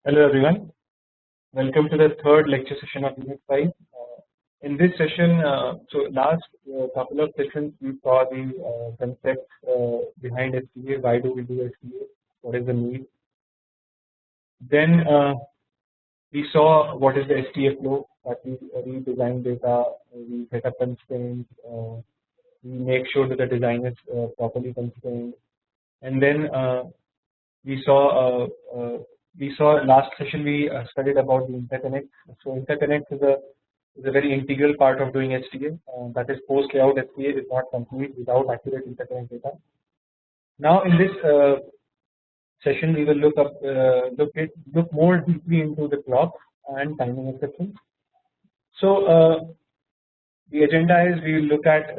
Hello everyone, welcome to the third lecture session of Unit 5. In this session, last couple of sessions we saw the concepts behind STA, why do we do STA, what is the need. Then we saw what is the STA flow, that we design data, we set up constraints, we make sure that the design is properly constrained, and then we saw last session we studied about the interconnect. So interconnect is a very integral part of doing STA. That is, post layout STA is not complete without accurate interconnect data. Now in this session we will look more deeply into the clock and timing exceptions. So the agenda is we will look at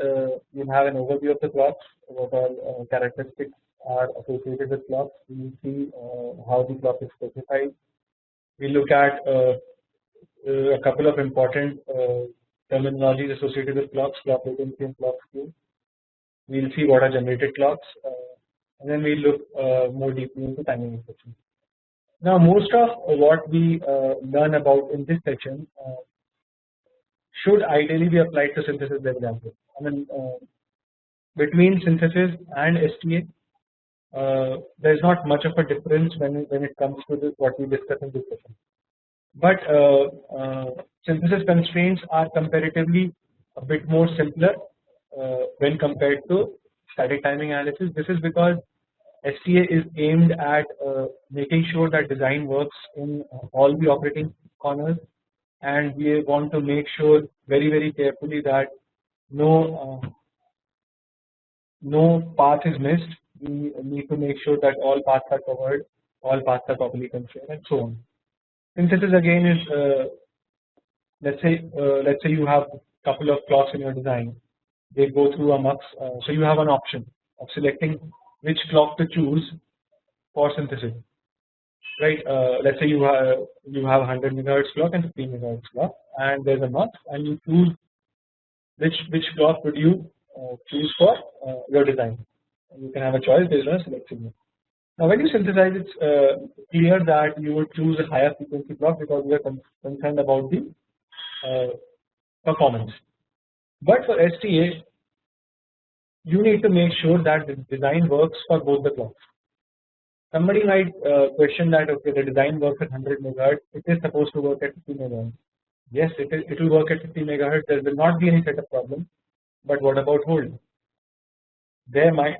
we'll have an overview of the clocks, what all characteristics are associated with clocks. We will see how the clock is specified. We look at a couple of important terminologies associated with clocks, clock latency and clock skew. We will see what are generated clocks, and then we look more deeply into timing exceptions. Now, most of what we learn about in this section should ideally be applied to synthesis level as well. I mean, between synthesis and STA, there is not much of a difference when it comes to what we discuss in this session. But synthesis constraints are comparatively a bit more simpler when compared to static timing analysis. This is because STA is aimed at making sure that design works in all the operating corners, and we want to make sure very carefully that no path is missed. We need to make sure that all paths are covered, all paths are properly constrained, and so on. Synthesis again is let's say you have a couple of clocks in your design. They go through a mux, so you have an option of selecting which clock to choose for synthesis, right? Let's say you have 100 megahertz clock and 15 megahertz clock, and there's a mux, and you choose which clock would you choose for your design. You can have a choice based on a select signal. Now, when you synthesize, it's clear that you would choose a higher frequency clock because you are concerned about the performance. But for STA, you need to make sure that the design works for both the clocks. Somebody might question that, okay, the design works at 100 megahertz, it is supposed to work at 50 megahertz. Yes, it will work at 50 megahertz. There will not be any setup problem. But what about hold?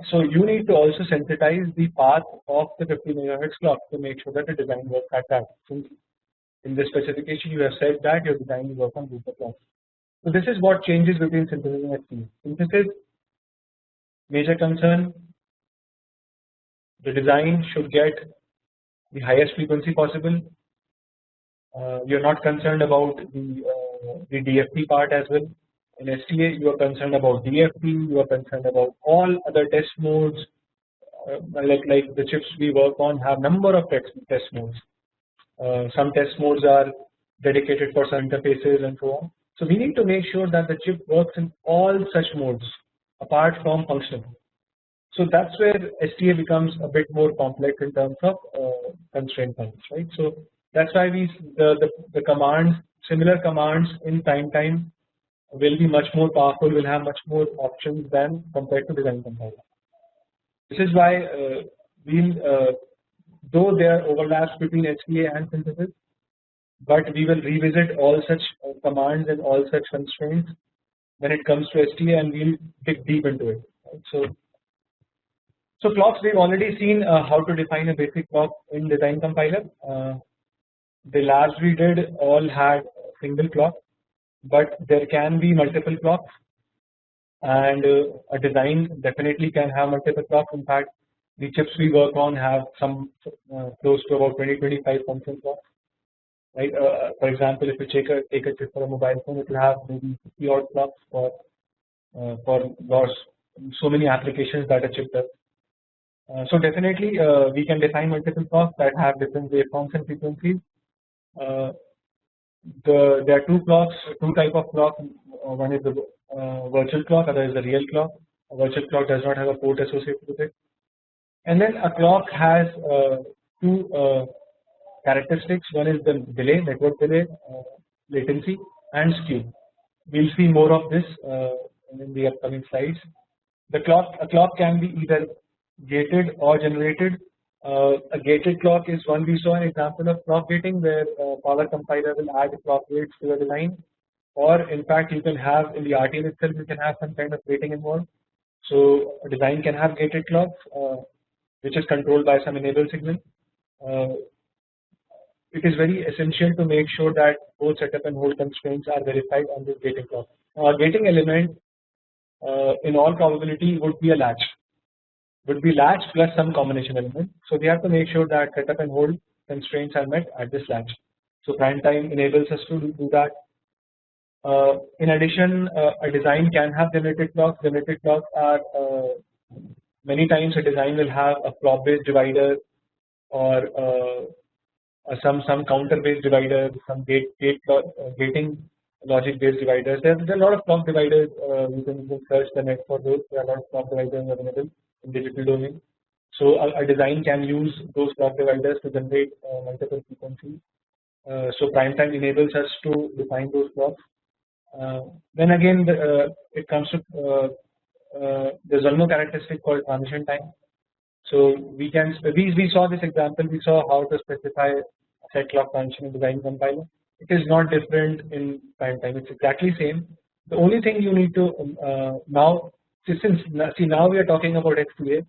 So you need to also sensitize the path of the 50 megahertz clock to make sure that the design works at that. Since in the specification you have said that your design will work on both the clocks. So this is what changes between synthesis and STA. Synthesis, major concern, the design should get the highest frequency possible. You are not concerned about the DFT part as well. In STA, you are concerned about DFT, you are concerned about all other test modes, like the chips we work on have number of test modes. Some test modes are dedicated for some interfaces and so on. So we need to make sure that the chip works in all such modes apart from functional. So that's where STA becomes a bit more complex in terms of constraint points, right? So that's why the commands, similar commands in time will be much more powerful, will have much more options than compared to design compiler. This is why though there are overlaps between STA and synthesis, but we will revisit all such commands and all such constraints when it comes to STA, and we'll dig deep into it. Right? So clocks, we've already seen how to define a basic clock in design compiler. The labs we did all had single clock, but there can be multiple clocks, and a design definitely can have multiple clocks. In fact, the chips we work on have some close to about 20-25 function clocks, right? For example, if you take a chip for a mobile phone, it will have maybe 50 odd clocks for so many applications that a chip does. So definitely we can define multiple clocks that have different waveforms and frequencies. There are two type of clock. One is the virtual clock, other is the real clock. A virtual clock does not have a port associated with it, and then a clock has two characteristics. One is the delay, network delay, latency, and skew. We'll see more of this in the upcoming slides. A clock can be either gated or generated. A gated clock is one. We saw an example of clock gating where power compiler will add clock gates to a design, or in fact you can have in the RTL itself you can have some kind of gating involved. So a design can have gated clocks which is controlled by some enable signal. It is very essential to make sure that both setup and hold constraints are verified on this gating clock. Now a gating element in all probability would be a latch. Would be latch plus some combination element. So we have to make sure that setup and hold constraints are met at this latch. So prime time enables us to do that. In addition, a design can have generated clocks. Generated clocks are many times a design will have a clock based divider or some counter based divider, some gating logic based dividers. There are a lot of clock dividers. You can search the net for those. There are a lot of clock dividers available in digital domain. So a design can use those clock dividers to generate multiple frequencies. So prime time enables us to define those clocks. Then again, it comes to there's one more characteristic called transition time. So we saw this example. We saw how to specify a set clock transition in design compiler. It is not different in prime time. It's exactly same. The only thing you need to now we are talking about XTA.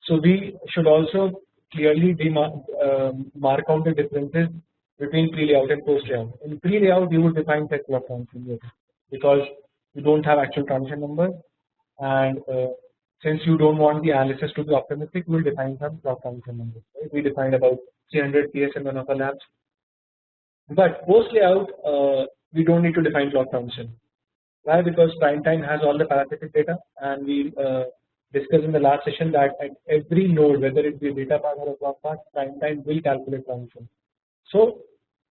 So we should also clearly mark out the differences between pre-layout and post-layout. In pre-layout, you would define set clock transition, yes, because you don't have actual transition numbers, and since you don't want the analysis to be optimistic, we will define some clock transition numbers. Right? We defined about 300 PS in one of our labs, but post-layout we don't need to define clock transition. Why? Because prime time has all the parasitic data, and we discussed in the last session that at every node, whether it be a data path or a clock path, prime time will calculate transition. So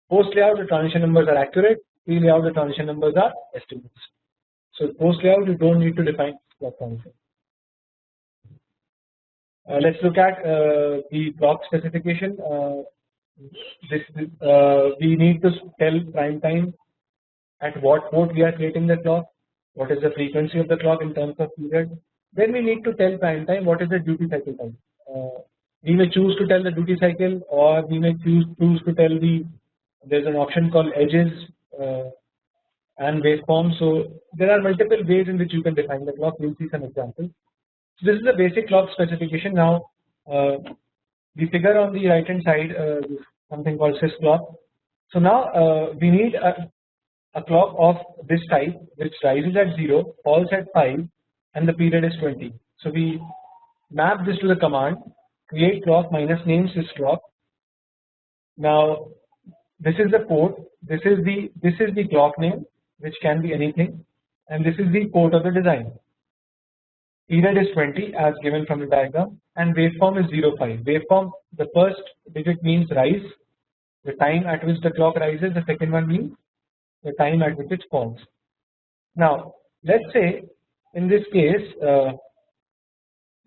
post layout the transition numbers are accurate, pre layout the transition numbers are estimates. So post layout you don't need to define clock transition. Let's look at the clock specification. We need to tell prime time at what port we are creating the clock, what is the frequency of the clock in terms of period. Then we need to tell prime time what is the duty cycle time. We may choose to tell the duty cycle, or we may choose to tell there's an option called edges and waveform. So there are multiple ways in which you can define the clock. We'll see some examples. So this is the basic clock specification. Now the figure on the right hand side is something called sys clock. So now we need a clock of this type which rises at 0, falls at 5, and the period is 20. So we map this to the command create clock minus name sys clock. Now this is the port, this is the clock name which can be anything, and this is the port of the design. Period is 20 as given from the diagram, and waveform is 05. Waveform, the first digit means rise, the time at which the clock rises, the second one means the time at which it falls. Now let's say in this case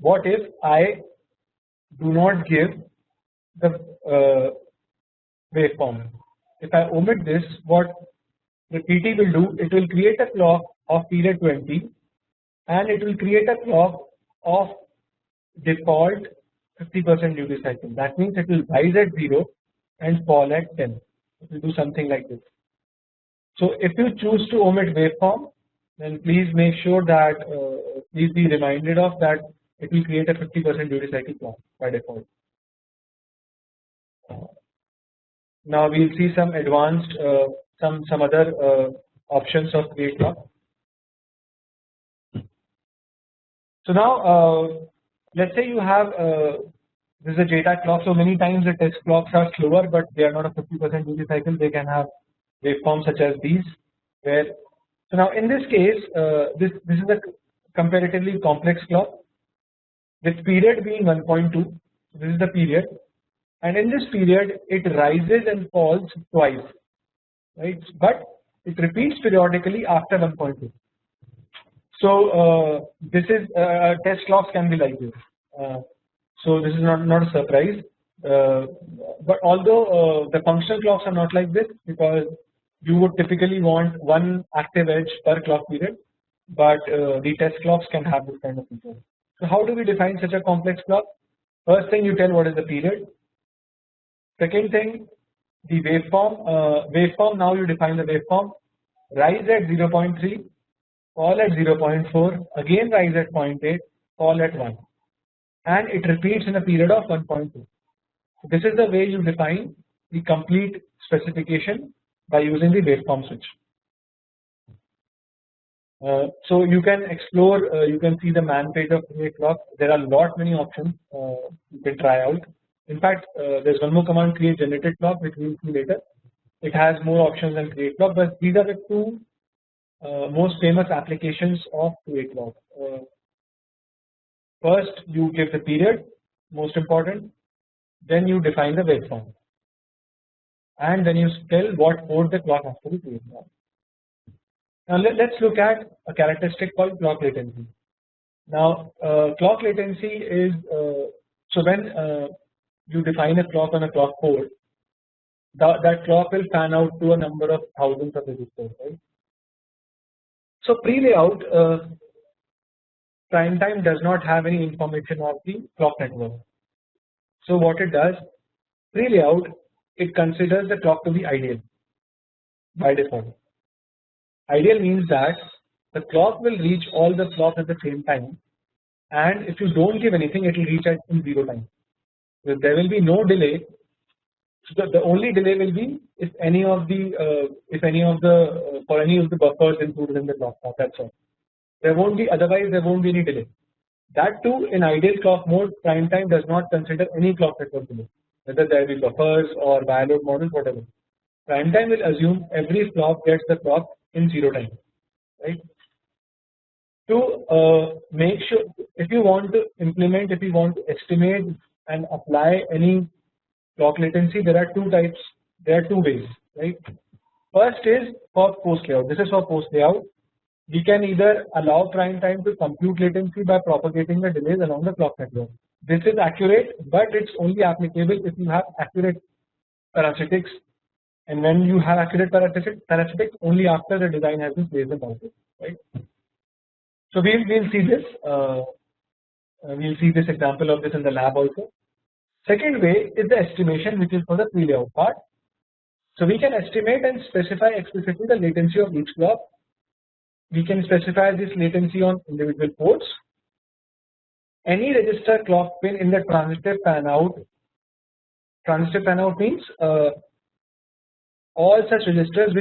what if I do not give the waveform? If I omit this, what the PT will do, it will create a clock of period 20 and it will create a clock of default 50% duty cycle. That means it will rise at 0 and fall at 10. It will do something like this. So if you choose to omit waveform, then please make sure that please be reminded of that it will create a 50% duty cycle clock by default. Now we will see some advanced some other options of create clock. So now let's say you have this is a JTAG clock. So many times the test clocks are slower, but they are not a 50% duty cycle. They can have waveforms such as these. Where so now in this case, this is a comparatively complex clock with period being 1.2. This is the period, and in this period it rises and falls twice, right? But it repeats periodically after 1.2. So this is test clocks can be like this. So this is not a surprise. But although the functional clocks are not like this, because you would typically want one active edge per clock period, but the test clocks can have this kind of feature. So how do we define such a complex clock? First thing, you tell what is the period. Second thing, the waveform. Waveform, now you define the waveform. Rise at 0.3, fall at 0.4, again rise at 0.8, fall at 1, and it repeats in a period of 1.2. This is the way you define the complete specification by using the waveform switch. So you can explore, you can see the man page of create clock. There are many options you can try out. In fact, there's one more command, create generated clock, which we will see later. It has more options than create clock, but these are the two most famous applications of create clock. First, you give the period, most important. Then you define the waveform, and then you tell what port the clock has to be created on. Now let's look at a characteristic called clock latency. Now clock latency is so when you define a clock on a clock port, that clock will fan out to a number of thousands of registers, right? So pre-layout prime time does not have any information of the clock network. So what it does, pre-layout, it considers the clock to be ideal by default. Ideal means that the clock will reach all the clocks at the same time, and if you don't give anything, it will reach at in 0 time. So there will be no delay. So the only delay will be if any of the for any of the buffers included in the clock path. That's all. There won't be, otherwise there won't be any delay. That too, in ideal clock mode, prime time does not consider any clock network delay, whether there be buffers or wire load models, whatever. Prime time will assume every clock gets the clock in 0 time, right? To make sure, if you want to implement, if you want to estimate and apply any clock latency, there are two types. There are two ways, right? First is for post layout. This is for post layout. We can either allow prime time to compute latency by propagating the delays along the clock network. This is accurate, but it's only applicable if you have accurate parasitics, and when you have accurate parasitics only after the design has been placed about it, right? So we'll see this. We'll see this example of this in the lab also. Second way is the estimation, which is for the pre-layout part. So we can estimate and specify explicitly the latency of each clock. We can specify this latency on individual ports. Any register clock pin in the transitive fan out. Transitive fan out means all such registers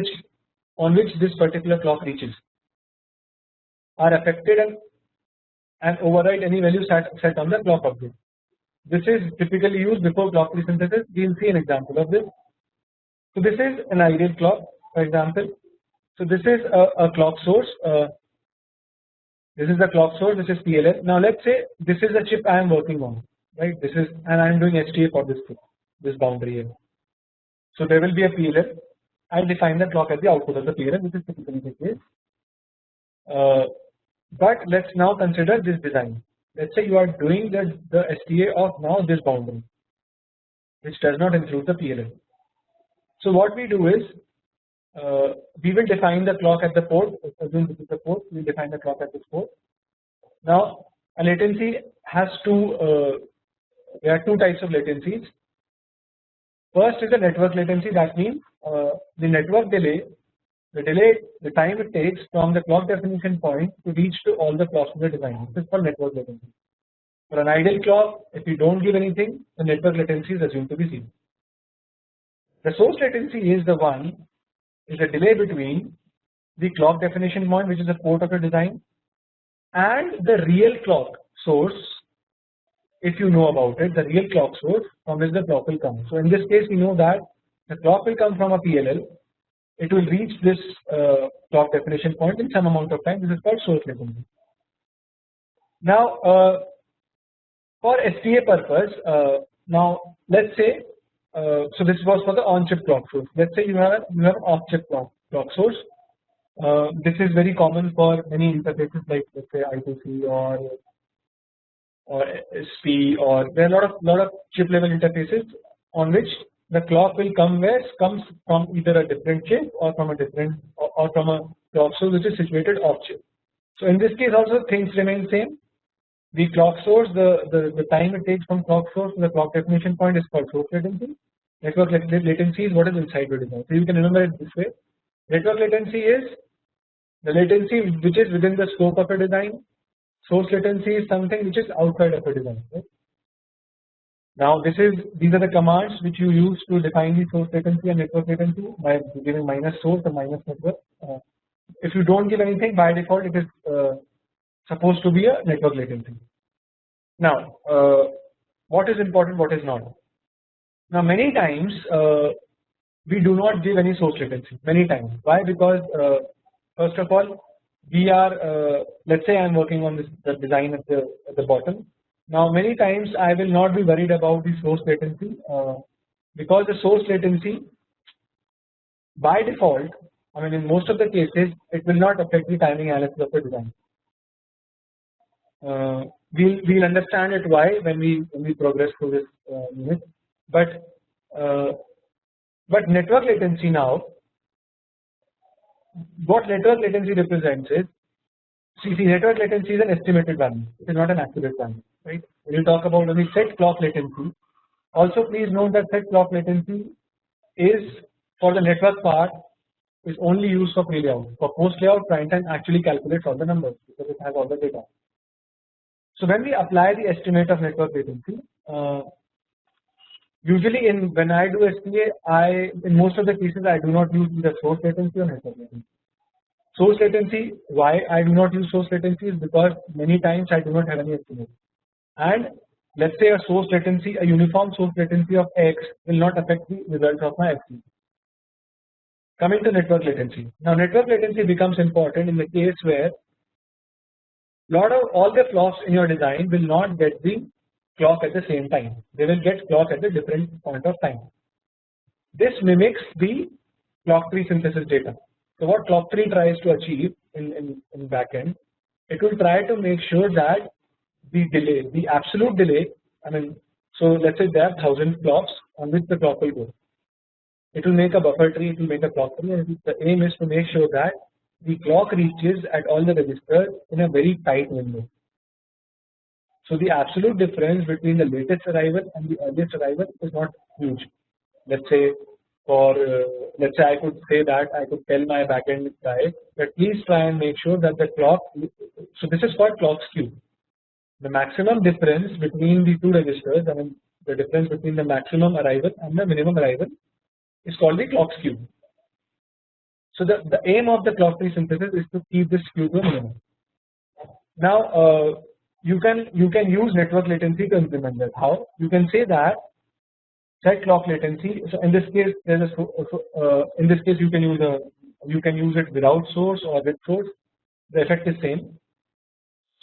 on which this particular clock reaches are affected and override any value set on the clock object. This is typically used before clock resynthesis. We will see an example of this. So this is an ideal clock, for example. So this is a clock source. This is the clock source. This is PLL. Now let's say this is a chip I am working on, right? This is, and I am doing STA for this chip, this boundary here. So there will be a PLL. I define the clock at the output of the PLL, which is typically the case. But let's now consider this design. Let's say you are doing the STA of now this boundary, which does not include the PLL. So what we do is we will define the clock at the port. Assume this is the port. We define the clock at this port. Now a latency has there are two types of latencies. First is the network latency. That means the network delay, the time it takes from the clock definition point to reach to all the clocks in the design. This is called network latency. For an ideal clock, if you don't give anything, the network latency is assumed to be 0. The source latency is the delay between the clock definition point, which is the port of the design, and the real clock source. If you know about it, the real clock source from which the clock will come. So in this case, we know that the clock will come from a PLL. It will reach this clock definition point in some amount of time. This is called source latency. Now, for STA purpose, now let's say, so this was for the on-chip clock source. Let's say you have an off-chip clock source. This is very common for many interfaces like, let's say, I2C or or SP, or there are a lot of chip level interfaces on which the clock will comes from either a different chip or from a different or from a clock source which is situated off chip. So in this case also things remain same. The clock source, the time it takes from clock source to the clock definition point is called source latency. Network latency is what is inside the design. So you can remember it this way. Network latency is the latency which is within the scope of a design. Source latency is something which is outside of a design. Right? Now these are the commands which you use to define the source latency and network latency by giving minus source and minus network. If you don't give anything, by default it is supposed to be a network latency. Now what is important, what is not. Now many times we do not give any source latency, many times. Why? Because first of all we are let's say I am working on the design at the bottom. Now many times I will not be worried about the source latency because the source latency by default, I mean in most of the cases it will not affect the timing analysis of the design. We'll understand it why when we progress through this unit, but network latency now, what network latency represents is, see network latency is an estimated value, it is not an accurate value, right? When you talk about when we set clock latency, also please note that set clock latency is for the network part is only used for pre-layout. For post-layout, runtime actually calculates all the numbers because it has all the data. So when we apply the estimate of network latency, usually when I do SPA, in most of the cases I do not use either source latency or network latency. Source latency, why I do not use source latency is because many times I do not have any estimate, and let's say a source latency, a uniform source latency of X will not affect the results of my SPA. Coming to network latency, now network latency becomes important in the case where all the clocks in your design will not get the clock at the same time. They will get clock at a different point of time. This mimics the clock tree synthesis data. So what clock tree tries to achieve in backend, it will try to make sure that the delay, the absolute delay, I mean, so let's say there are 1000 clocks on which the clock will go. It will make a buffer tree, it will make a clock tree, and the aim is to make sure that the clock reaches at all the registers in a very tight window. So the absolute difference between the latest arrival and the earliest arrival is not huge. Let's say let's say I could say that I could tell my backend guy that please try and make sure that the clock. So this is called clock skew. The maximum difference between the two registers, I mean the difference between the maximum arrival and the minimum arrival, is called the clock skew. So the aim of the clock tree synthesis is to keep this skew to a minimum. Now you can use network latency to implement that. How? You can say that set clock latency. So in this case, in this case you can use it without source or with source. The effect is same.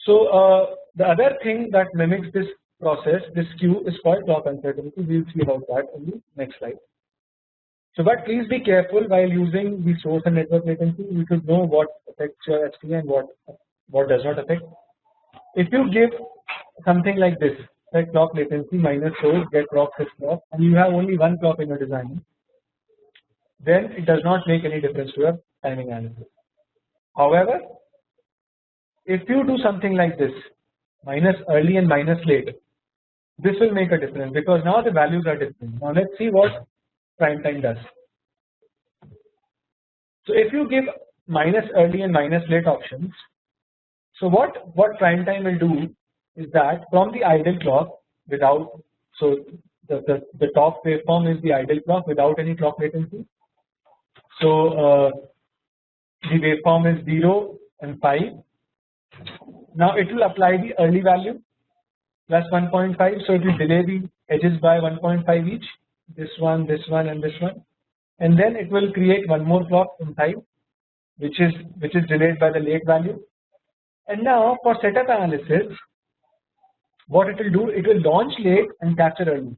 So the other thing that mimics this process, this skew, is called clock uncertainty. We will see about that in the next slide. So, but please be careful while using the source and network latency. You should know what affects your SPA and what does not affect. If you give something like this, set clock latency minus source get clock set clock, and you have only one clock in your design, then it does not make any difference to your timing analysis. However, if you do something like this, minus early and minus late, this will make a difference because now the values are different. Now let's see what prime time does. So if you give minus early and minus late options, so what prime time will do is that from the idle clock without, so the top waveform is the idle clock without any clock latency. So the waveform is 0 and 5. Now it will apply the early value plus 1.5, so it will delay the edges by 1.5 each, this one, and this one, and then it will create one more clock inside, which is delayed by the late value. And now for setup analysis, what it will do, it will launch late and capture early.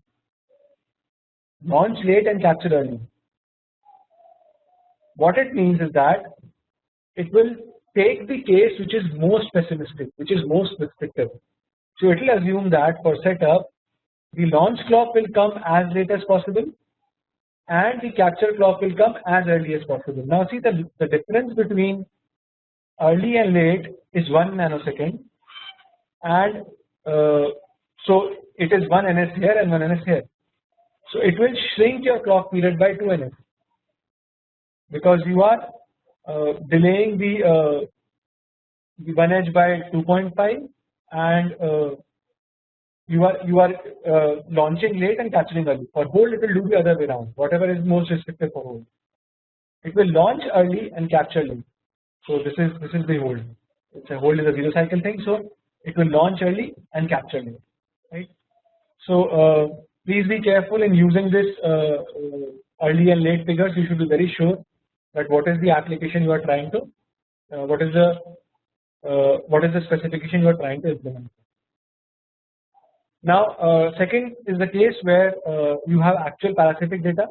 Launch late and capture early. What it means is that it will take the case which is most pessimistic, which is most restrictive. So it will assume that for setup the launch clock will come as late as possible and the capture clock will come as early as possible. Now see the difference between early and late is 1 nanosecond, and so it is 1 ns here and 1 ns here. So it will shrink your clock period by 2 ns because you are delaying the 1 edge by 2.5 and you are launching late and capturing early. For hold it will do the other way around, whatever is most restrictive for hold. It will launch early and capture late. So this is the hold. It's a hold is a 0 cycle thing, so it will launch early and capture late, right? So please be careful in using this early and late figures. You should be very sure that what is the application you are trying to, what is the specification you are trying to implement. Now second is the case where you have actual parasitic data.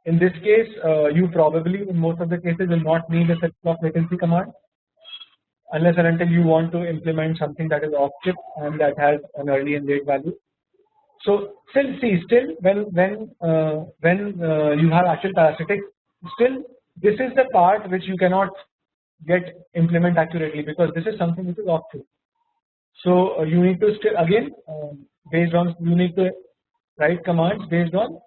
In this case you probably in most of the cases will not need a set clock latency command unless and until you want to implement something that is off chip and that has an early and late value. So still when you have actual parasitics, still this is the part which you cannot implement accurately because this is something which is off chip. So you need to still again based on you need to write commands based on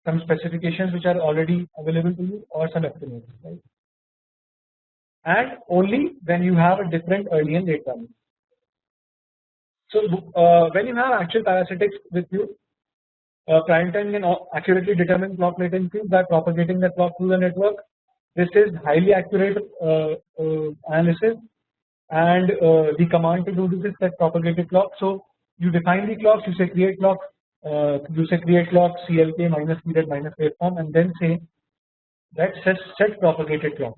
some specifications which are already available to you or some estimates, right? And only when you have a different early and late value. So when you have actual parasitics with you, prime time can accurately determine clock latency by propagating the clock through the network. This is highly accurate analysis, and the command to do this is set propagated clock. So you define the clocks, you say create clock, CLK minus period minus waveform, and then say that set propagated clock.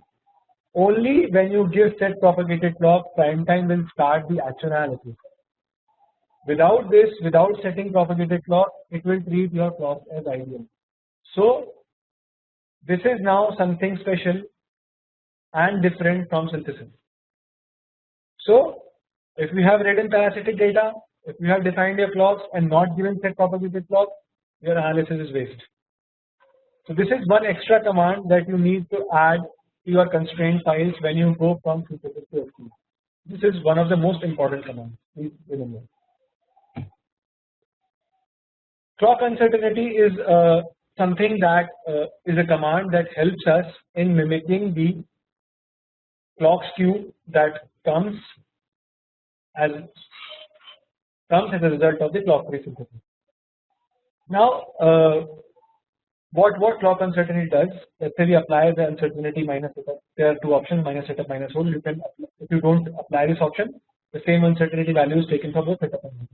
Only when you give set propagated clock, prime time will start the actual analysis. Without this, without setting propagated clock, it will treat your clock as ideal. So this is now something special and different from synthesis. So if we have written parasitic data, if you have defined your clocks and not given set propagated clock, your analysis is waste. So this is one extra command that you need to add to your constraint files when you go from synthesis to ST. This is one of the most important commands. Please remember. Clock uncertainty is something that is a command that helps us in mimicking the clock skew that comes as a result of the clock free synthesis. Now what clock uncertainty does, let's say we apply the uncertainty minus setup. There are two options, minus setup, minus hold. You can, if you don't apply this option, the same uncertainty value is taken for both setup and hold.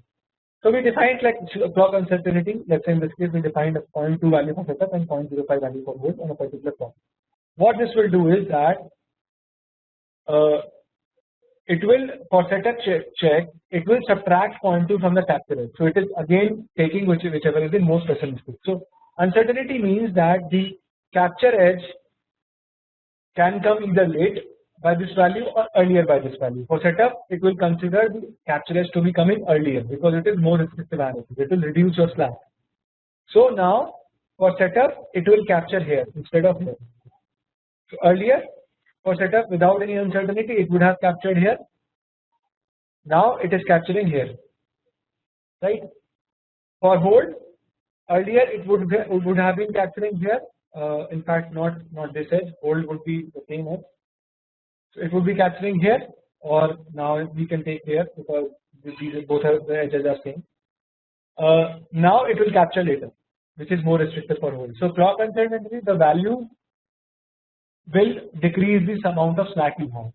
So we defined like clock uncertainty. Let's say in this case we defined a 0.2 value for setup and 0.05 value for hold on a particular clock. What this will do is that it will, for setup check, it will subtract 0.2 from the capture edge. So it is again taking whichever is the most pessimistic. So uncertainty means that the capture edge can come either late by this value or earlier by this value. For setup, it will consider the capture edge to be coming earlier because it is more restrictive analysis. It will reduce your slack. So now for setup, it will capture here instead of here. So earlier for setup without any uncertainty, it would have captured here. Now it is capturing here, right? For hold, earlier it would have been capturing here. In fact, not this edge. Hold would be the same edge. So it would be capturing here, or now we can take here because these both of the edges are same. Now it will capture later, which is more restrictive for hold. So clock uncertainty, the value will decrease this amount of slack you have.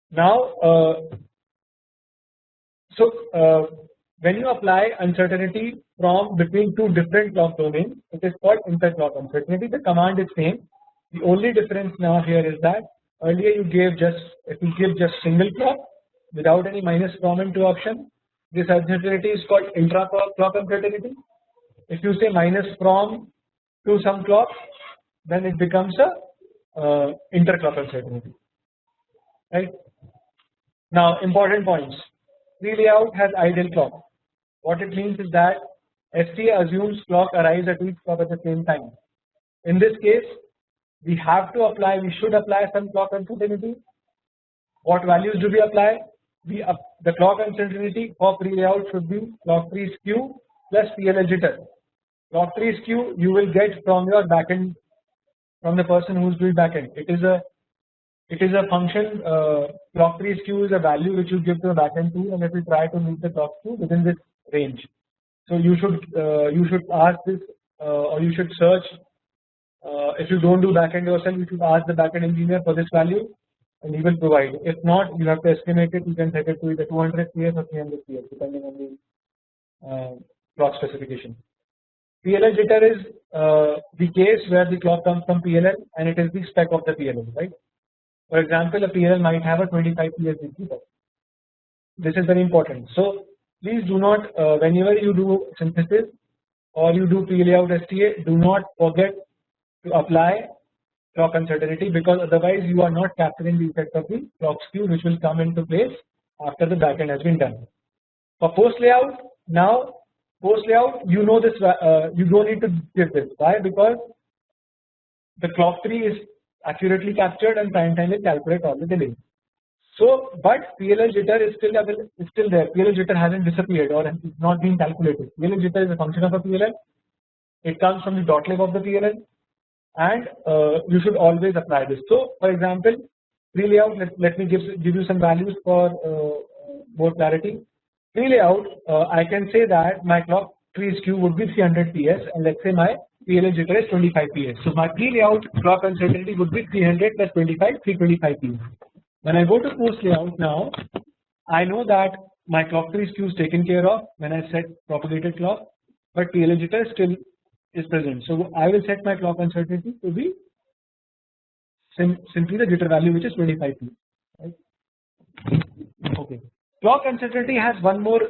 Now, when you apply uncertainty from between two different clock domains, it is called inter-clock uncertainty. The command is same. The only difference now here is that earlier you gave just single clock without any minus from and to option. This uncertainty is called intra-clock uncertainty. If you say minus from to some clock, then it becomes a inter-clock uncertainty, right? Now important points. Pre-layout has idle clock. What it means is that STA assumes clock arrives at each stop at the same time. In this case, we should apply some clock uncertainty. What values do we apply? The clock uncertainty for pre-layout should be clock 3 skew plus PLL jitter. Clock 3 skew you will get from your backend, from the person who is doing backend. It is a function. Clock 3 skew is a value which you give to the backend tool, and if you try to meet the clock skew within this range, so you should ask this, or you should search. If you don't do backend yourself, you should ask the backend engineer for this value, and he will provide. If not, you have to estimate it. You can set it to either 200 PS or 300 PS depending on the clock specification. PLL jitter is the case where the clock comes from PLL and it is the spec of the PLL, right? For example, a PLL might have a 25 PS jitter. This is very important. So please do not, whenever you do synthesis or you do pre-layout STA, do not forget to apply clock uncertainty, because otherwise you are not capturing the effect of the clock skew which will come into place after the backend has been done. For post layout, now post layout, you know this, you don't need to give this. Why? Because the clock tree is accurately captured and prime time will calculate all the delay. So, but PLL jitter is still there. PLL jitter hasn't disappeared or it's not being calculated. PLL jitter is a function of a PLL. It comes from the dot lib of the PLL, and you should always apply this. So, for example, pre-layout. Let me give you some values for more clarity. Pre-layout, I can say that my clock tree skew would be 300 PS, and let's say my PLL jitter is 25 PS. So my pre-layout clock uncertainty would be 300 plus 25, 325 PS. When I go to post layout now, I know that my clock tree skew is taken care of when I set propagated clock, but PLL jitter still is present. So I will set my clock uncertainty to be simply the jitter value, which is 25 PS. Right? Okay. Clock uncertainty has one more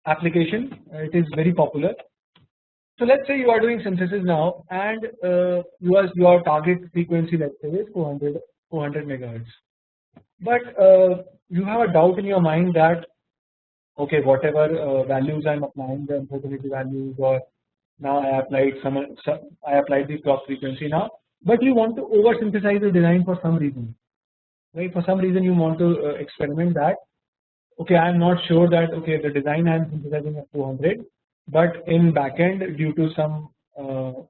application. It is very popular. So let's say you are doing synthesis now, and your target frequency, let's say, is 400 megahertz. But you have a doubt in your mind that, okay, whatever values I'm applying, the uncertainty values, or now I applied the clock frequency now, but you want to over synthesize the design for some reason, right? For some reason you want to experiment that. Okay, I am not sure that, okay, the design I am synthesizing at 200, but in backend, due to some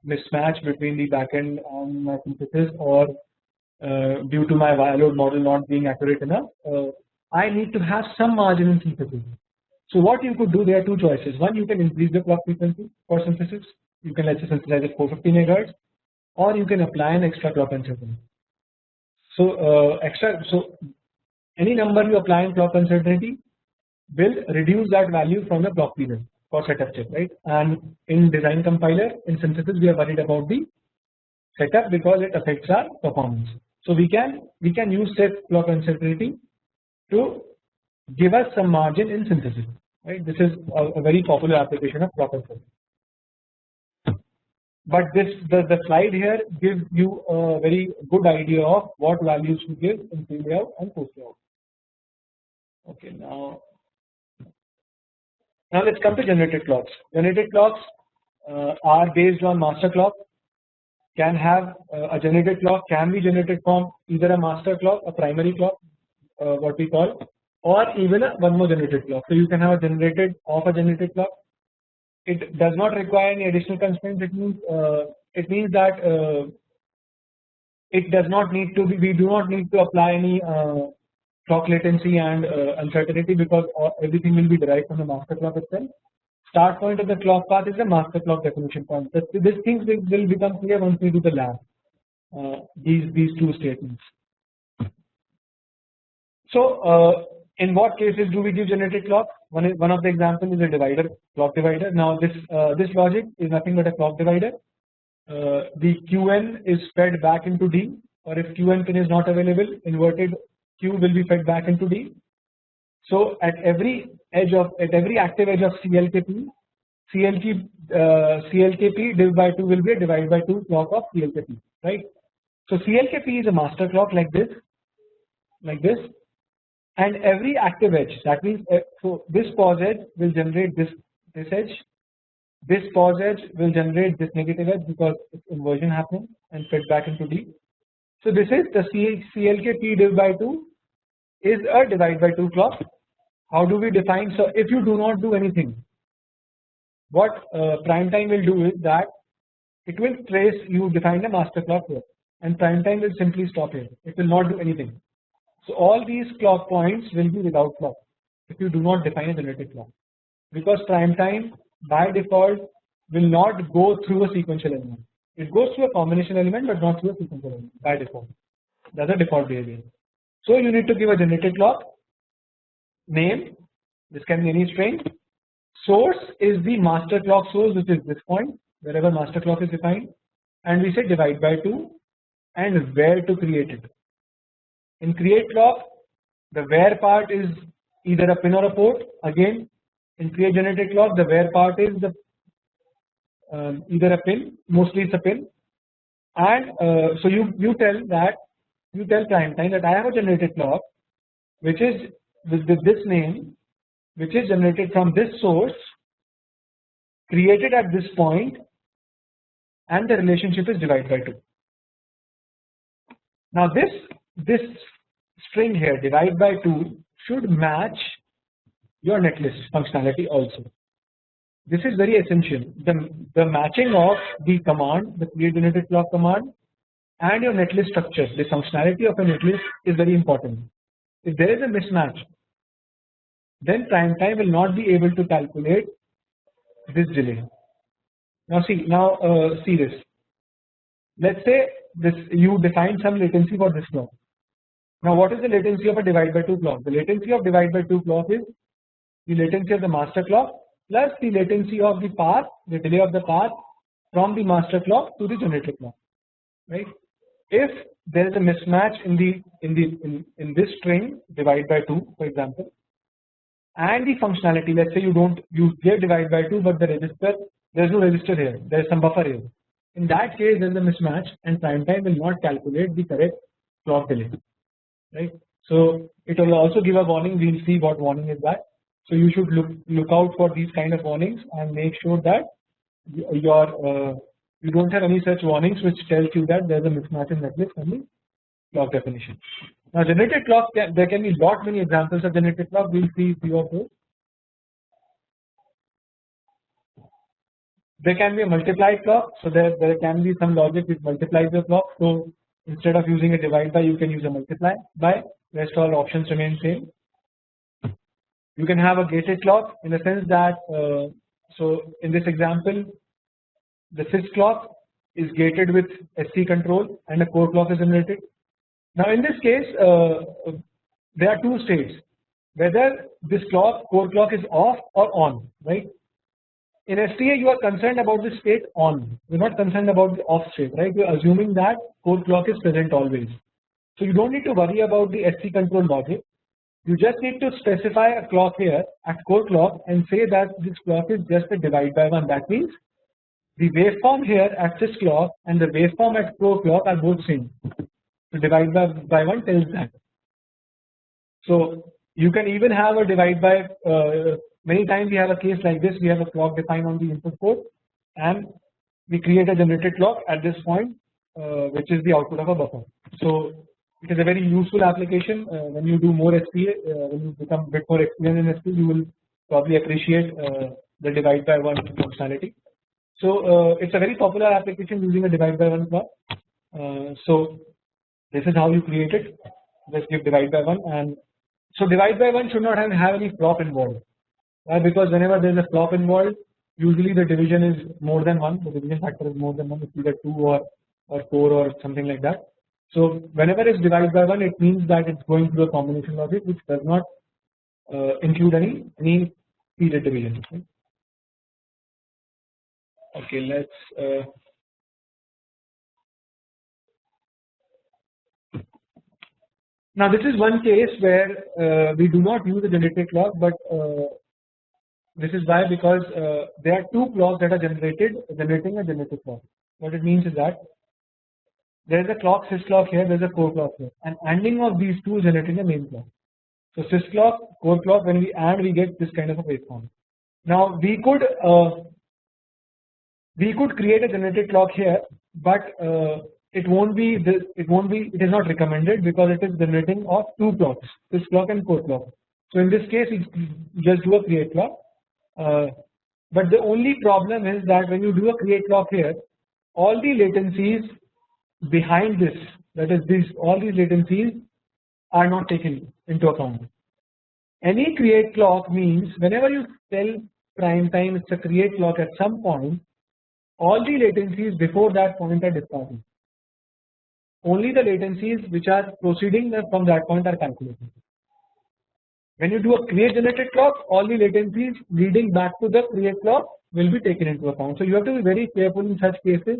mismatch between the backend and my synthesis, or due to my wire load model not being accurate enough, I need to have some margin in synthesis. So what you could do, there are two choices. One, you can increase the clock frequency for synthesis. You can, let's say, synthesize at 450 megahertz, or you can apply an extra clock uncertainty. So so any number you apply in clock uncertainty will reduce that value from the clock period for setup check, right? And in design compiler, in synthesis, we are worried about the setup because it affects our performance. So we can use set clock uncertainty to give us some margin in synthesis, right? This is a very popular application of clock uncertainty. But the slide here gives you a very good idea of what values to give in pre-layout and post-layout. Okay, now let's come to generated clocks. Generated clocks are based on master clock. Can have a generated clock can be generated from either a master clock, a primary clock, what we call, or even one more generated clock. So you can have a generated clock. It does not require any additional constraints. It means that it does not need to be. We do not need to apply any clock latency and uncertainty, because everything will be derived from the master clock itself. Start point of the clock path is the master clock definition point. These things will become clear once we do the lab. These two statements. So in what cases do we give generated clock? One of the examples is a divider, clock divider. Now this logic is nothing but a clock divider. The Qn is fed back into D, or if Qn pin is not available, inverted Q will be fed back into D. So at every active edge of CLKP, CLKP div by 2 will be a divide by 2 clock of CLKP, right? So CLKP is a master clock like this, and every active edge, that means so this pause edge will generate this edge, this pause edge will generate this negative edge because it's inversion happening and fed back into D. So this is the CLK T div by 2 is a divide by 2 clock. How do we define? So if you do not do anything, what prime time will do is that it will trace, you define a master clock here, and prime time will simply stop here. It will not do anything. So all these clock points will be without clock if you do not define a generated clock, because prime time by default will not go through a sequential element. It goes through a combination element but not through a sequential element by default. That's a default behavior. So you need to give a generated clock name. This can be any string. Source is the master clock source, which is this point wherever master clock is defined, and we say divide by 2 and where to create it. In create clock, the where part is either a pin or a port. Again, in create generated clock, the where part is the either a pin, mostly it's a pin, and so you tell prime time that I have a generated clock which is with this name, which is generated from this source, created at this point, and the relationship is divide by 2. Now this string here, divide by 2, should match your netlist functionality also. This is very essential. The matching of the command, the create generated clock command, and your netlist structure, the functionality of a netlist is very important. If there is a mismatch, then prime time will not be able to calculate this delay. Now see this. Let's say this, you define some latency for this clock. Now what is the latency of a divide by 2 clock? The latency of divide by 2 clock is the latency of the master clock plus the latency of the path, the delay of the path from the master clock to the generated clock, right? If there is a mismatch in this string divide by 2, for example, and the functionality, let's say you give divide by 2, but the register, there is no register here, there is some buffer here. In that case, there is a mismatch, and prime time will not calculate the correct clock delay, right? So it will also give a warning. We will see what warning is that. So you should look out for these kind of warnings and make sure that you don't have any such warnings which tells you that there is a mismatch in netlist and the clock definition. Now generated clock, there can be lot many examples of generated clock. We will see few of those. There can be a multiplied clock, so there can be some logic which multiplies your clock. So instead of using a divide by, you can use a multiply by. Rest all options remain same. You can have a gated clock in the sense that so in this example, the sys clock is gated with SC control and a core clock is generated. Now in this case, there are two states, whether this core clock is off or on, right? In STA, you are concerned about the state on. You're not concerned about the off state, right? You're assuming that core clock is present always. So you don't need to worry about the SC control logic. You just need to specify a clock here at core clock and say that this clock is just a divide by 1. That means the waveform here at this clock and the waveform at core clock are both same. So divide by 1 tells that. So you can even have a divide by many times we have a case like this. We have a clock defined on the input port and we create a generated clock at this point, which is the output of a buffer. So it is a very useful application when you do more SPA. When you become a bit more experienced in SPA, you will probably appreciate the divide by 1 functionality. So it's a very popular application using a divide by 1 clock. So this is how you create it. Just give divide by 1, and so divide by 1 should not have any flop involved. Because whenever there is a flop involved, usually the division is more than 1. The division factor is more than 1. It's either 2 or 4 or something like that. So whenever it's divided by 1, it means that it's going through a combination logic which does not include any period division. Okay, let's now this is one case where we do not use a generated clock, but this is why, because there are two clocks that are generating a generated clock. What it means is that there is a clock sys clock here, there is a core clock here, and ANDing of these two is generating a main clock. So sys clock, core clock, when we add, we get this kind of a waveform. Now we could create a generated clock here, but it won't be this. It is not recommended because it is generating of two clocks, sys clock and core clock. So in this case, we just do a create clock. But the only problem is that when you do a create clock here, all the latencies behind this, that is all these latencies are not taken into account. Any create clock means whenever you tell prime time it's a create clock, at some point all the latencies before that point are discarded. Only the latencies which are proceeding from that point are calculated. When you do a create generated clock, all the latencies leading back to the create clock will be taken into account. So you have to be very careful in such cases.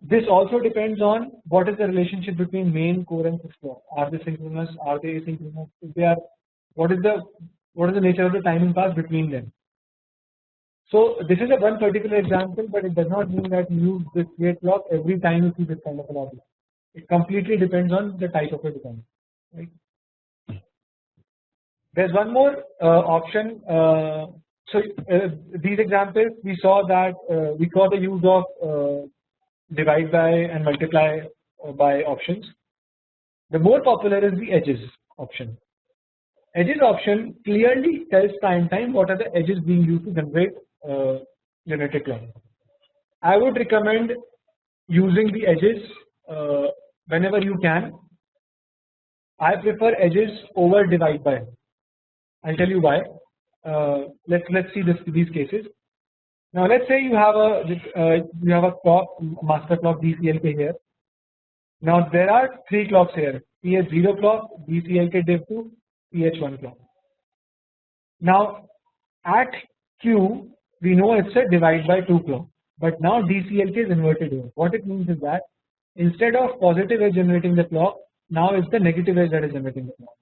This also depends on what is the relationship between main, core and sys clock. Are they synchronous? Are they asynchronous? If they are, what is the nature of the timing path between them? So this is a one particular example, but it does not mean that you use this create clock every time you see this kind of an object. It completely depends on the type of a design. Right? There's one more option. These examples we saw that we saw the use of divide by and multiply by options. The more popular is the edges option. Edges option clearly tells prime time what are the edges being used to generate generated clock. I would recommend using the edges whenever you can. I prefer edges over divide by. I'll tell you why. Let's see these cases. Now let's say you have a clock, master clock DCLK here. Now there are three clocks here: PH0 clock, DCLK div 2, PH1 clock. Now at Q we know it's a divide by 2 clock, but now DCLK is inverted here. What it means is that instead of positive edge generating the clock, now it's the negative edge that is generating the clock.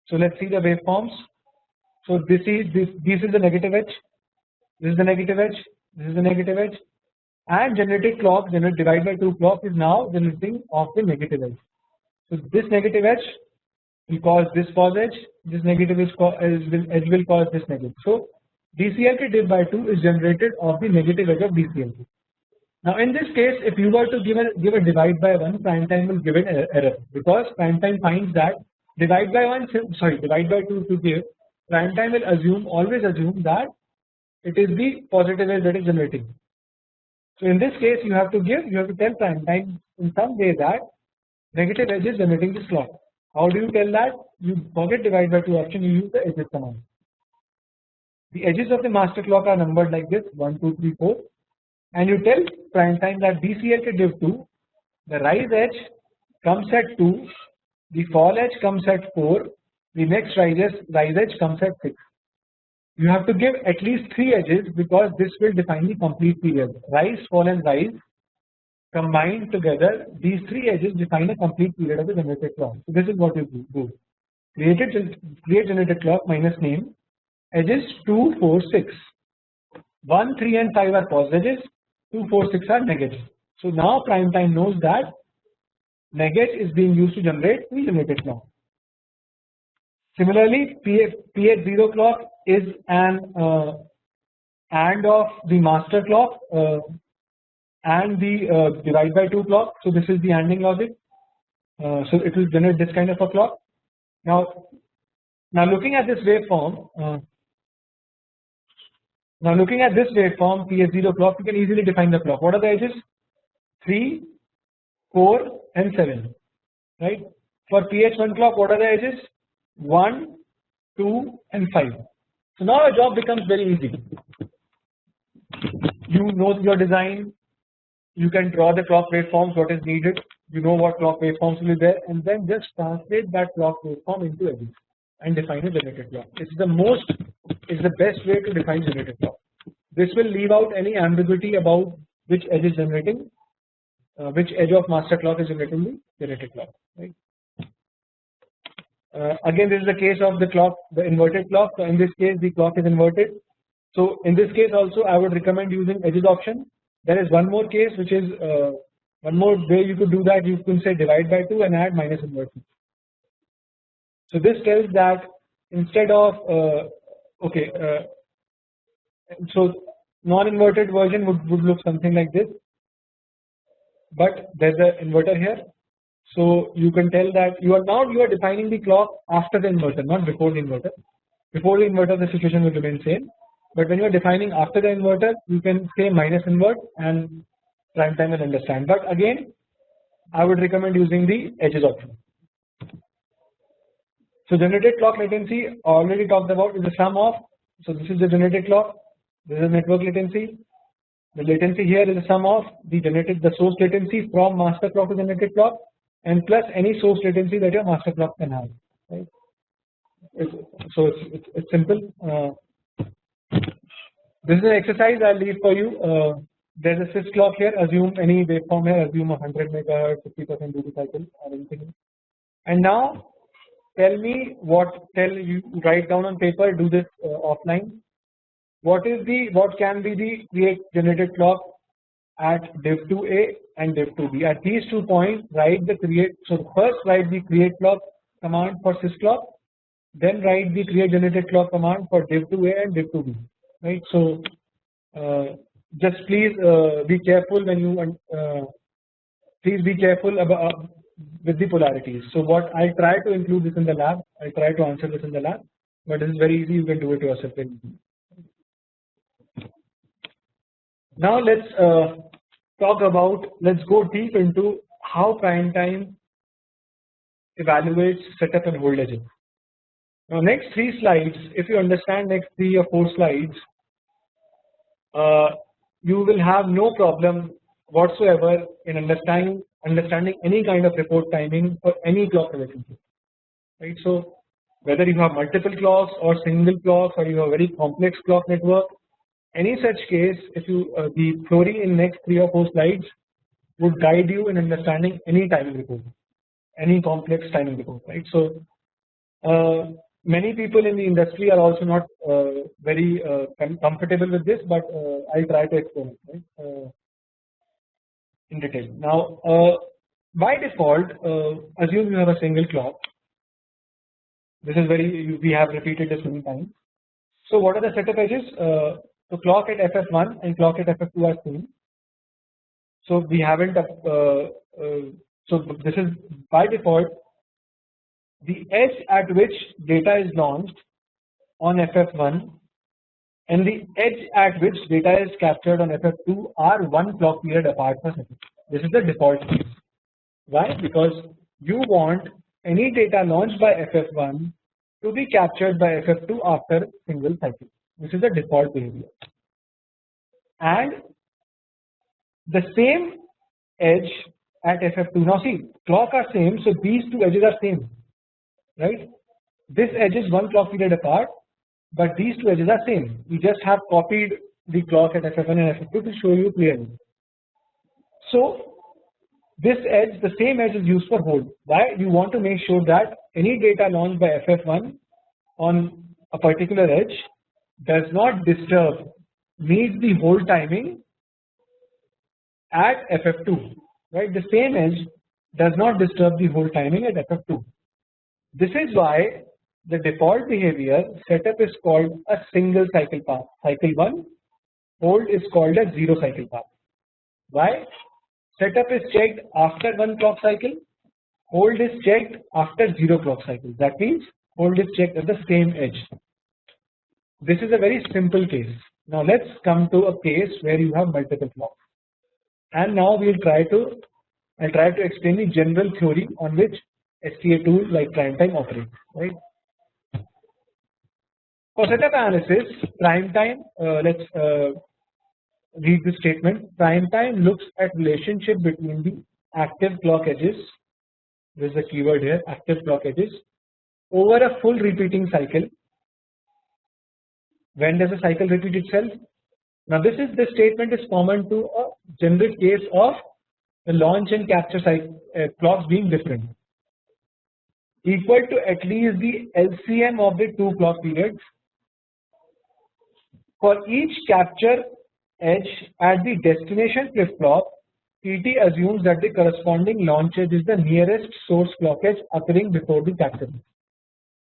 So let's see the waveforms. So this is the negative edge. This is the negative edge. This is the negative edge, and generated clock divide by 2 clock is now generating of the negative edge. So this negative edge will cause this positive edge. This negative edge will cause this negative. So DCLK div by 2 is generated of the negative edge of DCLK. Now in this case, if you were to give a divide by 1, prime time will give an error, because prime time finds that divide by 2 to give, prime time will always assume that it is the positive edge that is generating. So in this case, you have to tell prime time in some way that negative edge is generating this clock. How do you tell that? You forget divide by 2 option, you use the edges command. The edges of the master clock are numbered like this: 1, 2, 3, 4, and you tell prime time that DCLK div 2, the rise edge comes at 2, the fall edge comes at 4, the next rise edge comes at 6. You have to give at least 3 edges, because this will define the complete period. Rise, fall and rise combined together, these 3 edges define a complete period of the generated clock. So this is what you do: create generated clock minus name, edges 2, 4, 6. 1, 3 and 5 are positive edges, 2, 4, 6 are negative. So now prime time knows that negative is being used to generate the generated clock. Similarly, PH0 clock is an AND of the master clock and the divide by 2 clock. So this is the ANDing logic. So it will generate this kind of a clock. Now looking at this waveform, PH0 clock, you can easily define the clock. What are the edges? 3, 4 and 7. Right? For PH1 clock, what are the edges? 1, 2 and 5. So now your job becomes very easy. You know your design, you can draw the clock waveforms what is needed, you know what clock waveforms will be there, and then just translate that clock waveform into edges and define a generated clock. It's the best way to define generated clock. This will leave out any ambiguity about which edge is generating, which edge of master clock is generating the generated clock. Right? Again, this is the case of the inverted clock. So in this case, the clock is inverted. So in this case also, I would recommend using edges option. There is one more case, which is one more way you could do that. You can say divide by 2 and add minus inversion. So this tells that instead of so non-inverted version would look something like this, but there's an inverter here. So you can tell that you are defining the clock after the inverter, not before the inverter. Before the inverter, the situation will remain same. But when you are defining after the inverter, you can say minus invert and prime time will understand. But again, I would recommend using the edges option. So generated clock latency already talked about is the sum of. So this is the generated clock. This is network latency. The latency here is the sum of the source latency from master clock to generated clock and plus any source latency that your master clock can have. Right? It's simple. This is an exercise I'll leave for you. There's a sys clock here. Assume any waveform here. Assume a 100 megahertz, 50% duty cycle, or anything. And now tell me write down on paper. Do this offline. What can be the create generated clock at div2a and div2b? At these 2 points, write the create. So first write the create clock command for sys clock. Then write the create generated clock command for div2a and div2b. Right. So just please be careful when you please be careful about with the polarities. So what I try to include this in the lab. I try to answer this in the lab, but this is very easy. You can do it yourself. Now let's let's go deep into how prime time evaluates setup and hold edges. Now next 3 slides, if you understand next 3 or 4 slides, you will have no problem whatsoever in understanding any kind of report timing for any clock relationship. Right. So whether you have multiple clocks or single clocks or you have a very complex clock network, any such case, if you the theory in next 3 or 4 slides would guide you in understanding any timing report, any complex timing report. Right. So many people in the industry are also not very comfortable with this, but I'll try to explain it in detail. Now, by default, assume you have a single clock. This is we have repeated this many times. So, what are the setup edges? So, clock at FF1 and clock at FF2 are same. So, we haven't. So, this is by default. The edge at which data is launched on FF1 and the edge at which data is captured on FF2 are 1 clock period apart per second. This is the default case. Why? Because you want any data launched by FF1 to be captured by FF2 after single cycle. This is the default behavior. And the same edge at FF2. Now see, clock are same, so these 2 edges are same. Right, this edge is 1 clock period apart, but these 2 edges are same. We just have copied the clock at FF1 and FF2 to show you clearly. So this edge, the same edge is used for hold. Why? You want to make sure that any data launched by FF1 on a particular edge does not disturb, meets the hold timing at FF2. Right, the same edge does not disturb the hold timing at FF2. This is why the default behavior setup is called a single cycle path. Cycle 1, hold is called a 0 cycle path. Why? Setup is checked after 1 clock cycle, hold is checked after 0 clock cycle. That means hold is checked at the same edge. This is a very simple case. Now let's come to a case where you have multiple clocks. And now I'll try to explain the general theory on which STA tool like prime time operates. Right. For setup analysis, prime time. Let's read the statement. Prime time looks at relationship between the active clock edges. There is a keyword here. Active clock edges over a full repeating cycle. When does a cycle repeat itself? Now this statement is common to a general case of the launch and capture clocks being different. Equal to at least the LCM of the 2 clock periods. For each capture edge at the destination flip-flop, PT assumes that the corresponding launch edge is the nearest source clock edge occurring before the capture.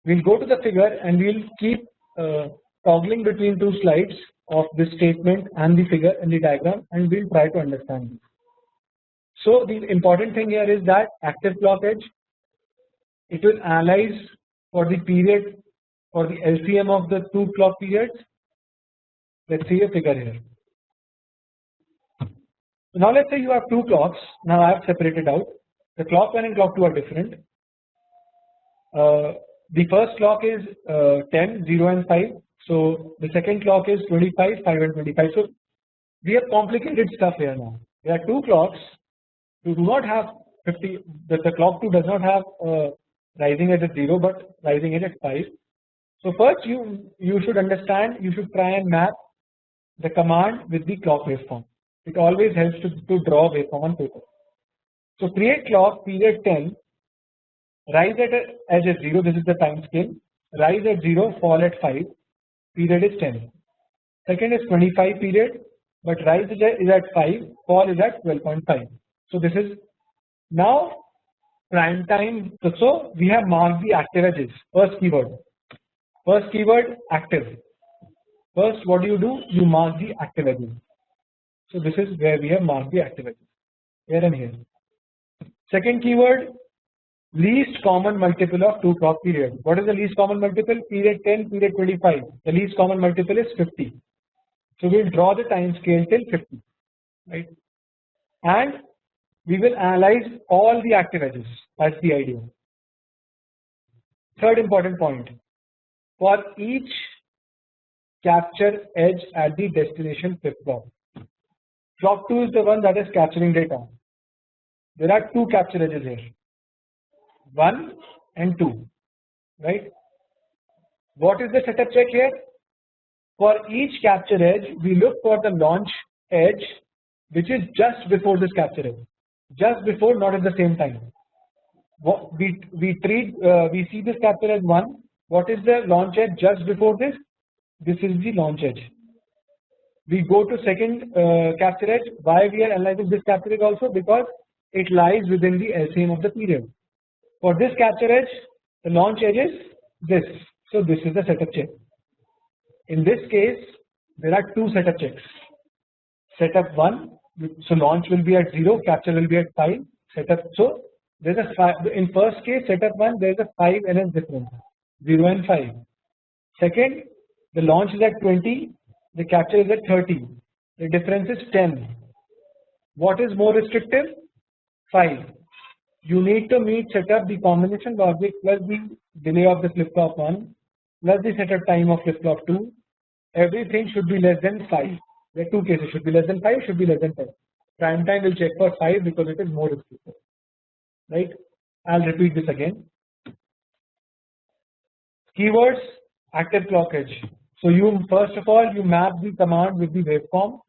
We'll go to the figure and we'll keep toggling between two slides of this statement and the figure and the diagram, and we'll try to understand this. So the important thing here is that active clock edge, it will analyze for the period for the LCM of the two clock periods. Let's see a figure here. So now let's say you have two clocks. Now I have separated out. The clock 1 and clock 2 are different. The first clock is 10, 0 and 5. So the second clock is 25, 5 and 25. So we have complicated stuff here now. There are two clocks. You do not have 50. The clock 2 does not have rising edge at 0, but rising edge at 5. So first you should understand. You should try and map the command with the clock waveform. It always helps to draw waveform on paper. So create clock period 10, rise at edge at 0. This is the time scale. Rise at 0, fall at 5. Period is 10. Second is 25 period, but rise is at 5, fall is at 12.5. So this is now prime time. So we have marked the active edges. First keyword active. First, what do? You mark the active edges. So this is where we have marked the active edges, here and here. Second keyword, least common multiple of two clock period. What is the least common multiple? Period 10, period 25. The least common multiple is 50. So we will draw the time scale till 50, right? And we will analyze all the active edges. That's the idea. Third important point, for each capture edge at the destination flip-flop. Clock 2 is the one that is capturing data. There are two capture edges here, 1 and 2, right? What is the setup check here? For each capture edge, we look for the launch edge which is just before this capture edge, just before, not at the same time. We see this capture edge 1. What is the launch edge just before this? This is the launch edge. We go to second capture edge. Why we are analyzing this capture edge also? Because it lies within the LCM of the period. For this capture edge, the launch edge is this. So this is the setup check. In this case, there are two setup checks. Setup 1, so launch will be at 0, capture will be at 5. Setup, so there's a 5. In first case, setup 1, there is a 5 NS difference, 0 and 5. Second, the launch is at 20. The capture is at 30. The difference is 10. What is more restrictive? 5. You need to set up the combination logic plus the delay of the flip-flop 1 plus the setup time of flip-flop 2. Everything should be less than 5. There are two cases, should be less than 5, should be less than 10. Prime time will check for 5 because it is more restrictive. Right? I'll repeat this again. Keywords, active clock edge. So you first of all you map the command with the waveform,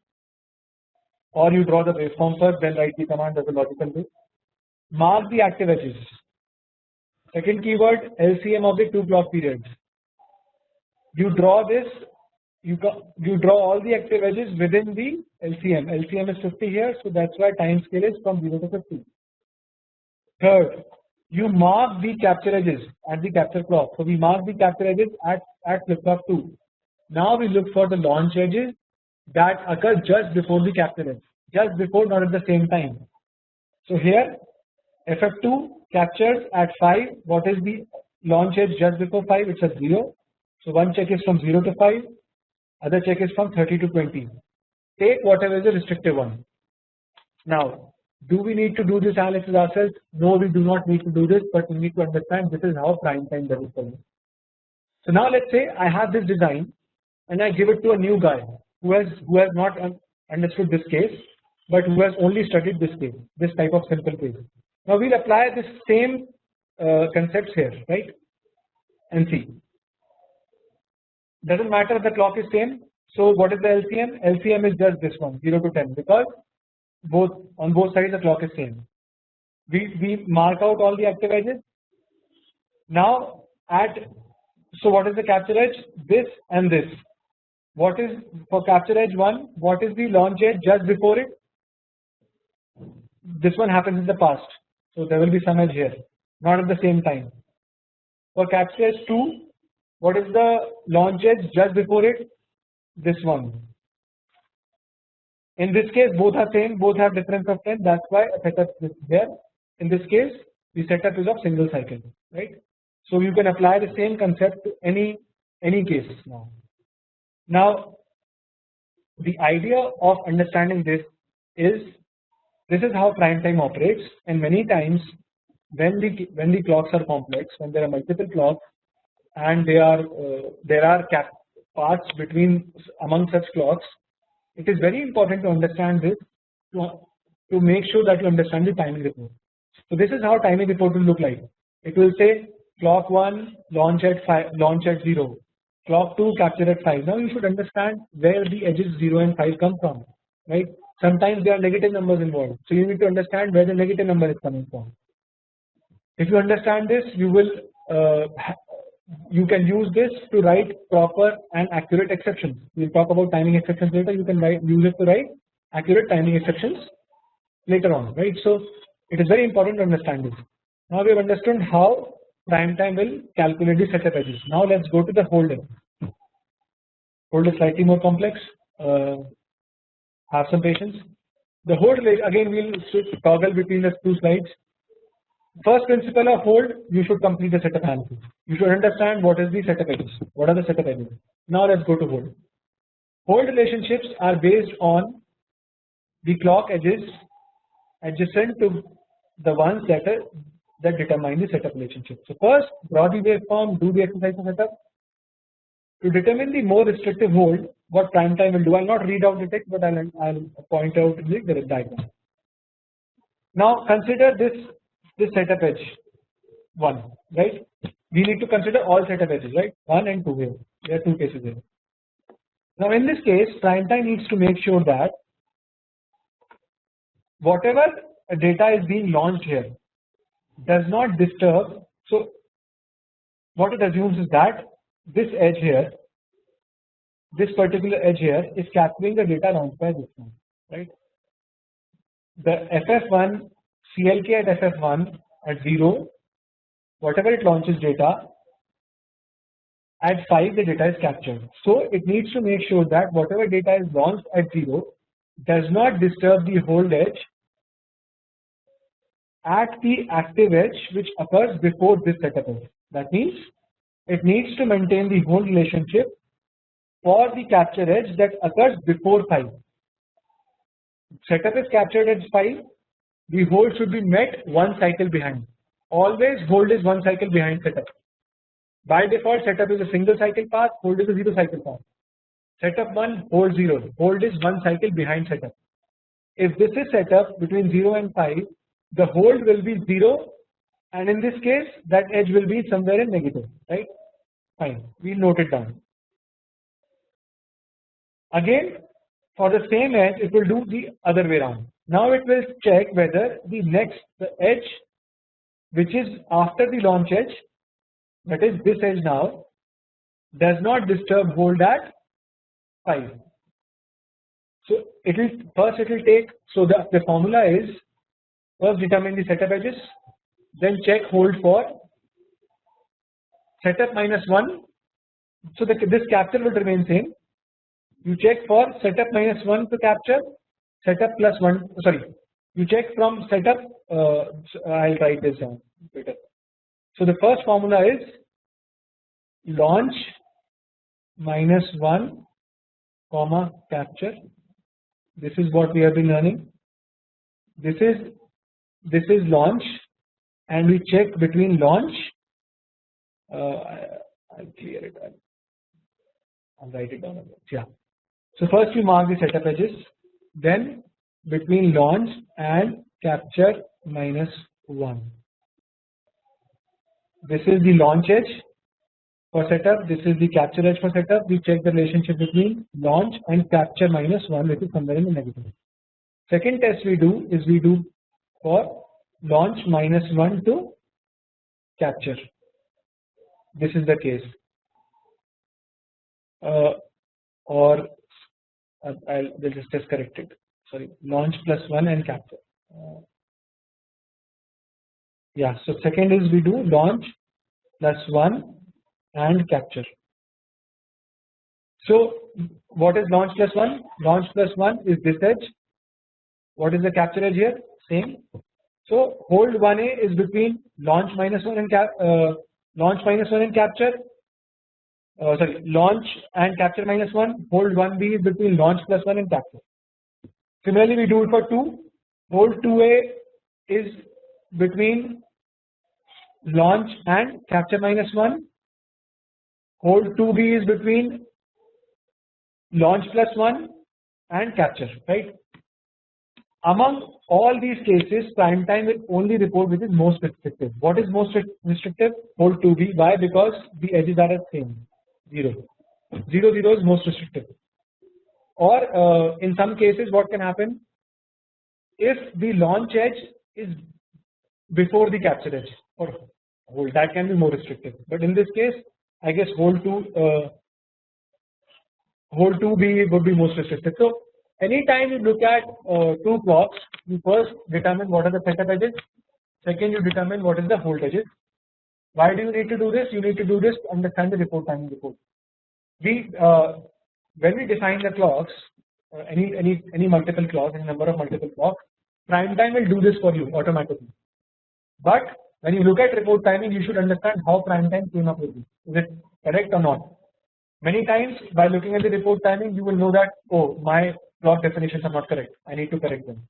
or you draw the waveform first, then write the command as a logical way. Mark the active edges. Second keyword, LCM of the two clock periods. You draw this. You draw all the active edges within the LCM. LCM is 50 here, so that's why time scale is from 0 to 50. Third, you mark the capture edges at the capture clock. So we mark the capture edges at flip flop 2. Now we look for the launch edges that occur just before the capture edge, just before, not at the same time. So here FF2 captures at 5. What is the launch edge just before 5? It's at 0. So one check is from 0 to 5, other check is from 30 to 20. Take whatever is the restrictive one. Now, do we need to do this analysis ourselves? No, we do not need to do this, but we need to understand this is how prime time does it for you. So now let's say I have this design and I give it to a new guy who has not understood this case, but who has only studied this case, this type of simple case. Now we'll apply this same concepts here, right? And see. Doesn't matter if the clock is same. So what is the LCM? LCM is just this one, 0 to 10, because on both sides the clock is same. We mark out all the active edges. Now so what is the capture edge? This and this. What is for capture edge 1? What is the launch edge just before it? This one happens in the past, so there will be some edge here, not at the same time. For capture edge 2, what is the launch edge just before it? This one. In this case, both are same, both have difference of 10. That's why a setup is there. In this case, the setup is of single cycle, right? So you can apply the same concept to any case now. Now, the idea of understanding this is how prime time operates, and many times when the clocks are complex, when there are multiple clocks and there are paths between among such clocks, it is very important to understand this to make sure that you understand the timing report. So this is how timing report will look like. It will say clock 1 launch at 0, clock 2 capture at 5. Now you should understand where the edges 0 and 5 come from, right? Sometimes there are negative numbers involved, so you need to understand where the negative number is coming from. If you understand this, you will you can use this to write proper and accurate exceptions. We'll talk about timing exceptions later. You can use it to write accurate timing exceptions later on, right? So it is very important to understand this. Now we have understood how prime time will calculate the setup edges. Now let's go to the hold edge. Hold is slightly more complex. Have some patience. The hold, again we'll toggle between the two slides. First principle of hold, you should complete the setup analysis. You should understand what is the setup edges. What are the setup edges? Now let's go to hold. Hold relationships are based on the clock edges adjacent to the ones that determine the setup relationship. So first, draw the waveform, do the exercise of setup. To determine the more restrictive hold, what prime time will do, I'll not read out the text, but I'll point out the diagram. Now consider this setup edge 1, right? We need to consider all setup edges, right? 1 and 2 here. There are 2 cases here. Now in this case, prime time needs to make sure that whatever data is being launched here does not disturb. So what it assumes is that this edge here, this particular edge here, is capturing the data launched by this one, right? The FF1 CLK at FF1 at 0, whatever it launches data, at 5 the data is captured. So it needs to make sure that whatever data is launched at 0 does not disturb the hold edge at the active edge which occurs before this setup edge. That means it needs to maintain the hold relationship for the capture edge that occurs before 5. Setup is captured at 5. The hold should be met 1 cycle behind. Always hold is 1 cycle behind setup. By default, setup is a single cycle path, hold is a 0 cycle path. Setup 1, hold 0. Hold is 1 cycle behind setup. If this is setup between 0 and 5, the hold will be 0, and in this case, that edge will be somewhere in negative, right? Fine, we'll note it down. Again, for the same edge, it will do the other way around. Now it will check whether the edge which is after the launch edge, that is this edge now, does not disturb hold at 5. So it will take, so the formula is first determine the setup edges, then check hold for setup minus 1. So this capture will remain same. You check for setup minus 1 to capture, setup plus 1, sorry, you check from setup, I'll write this down better. So the first formula is launch minus 1 comma capture. This is what we have been learning. This is launch, and we check between launch. I'll clear it. I'll write it down again. Yeah. So first we mark the setup edges, then between launch and capture minus 1. This is the launch edge for setup. This is the capture edge for setup. We check the relationship between launch and capture minus 1, which is somewhere in the negative. Second test we do is we do for launch minus 1 to capture. This is the case. Or we'll just correct it. Sorry, launch plus 1 and capture. Yeah. So second is we do launch plus 1 and capture. So what is launch plus 1? Launch plus 1 is this edge. What is the capture edge here? Same. So hold 1A is between launch minus 1 and launch minus 1 and capture. Sorry, launch and capture minus 1. Hold 1B is between launch plus 1 and capture. Similarly, we do it for 2. Hold 2A is between launch and capture minus 1. Hold 2B is between launch plus 1 and capture, right? Among all these cases, prime time will only report which is most restrictive. What is most restrictive? Hold 2B. Why? Because the edges are the same. 0. 0, 0 is most restrictive. Or in some cases, what can happen? If the launch edge is before the capture edge or hold, that can be more restrictive. But in this case, I guess hold 2B would be most restrictive. So anytime you look at two clocks, you first determine what are the setup edges. Second, you determine what is the hold edges. Why do you need to do this? You need to do this to understand the report timing report. We when we define the clocks, any multiple clocks, any number of multiple clocks, prime time will do this for you automatically. But when you look at report timing, you should understand how prime time came up with this. Is it correct or not? Many times by looking at the report timing, you will know that, oh, my clock definitions are not correct. I need to correct them,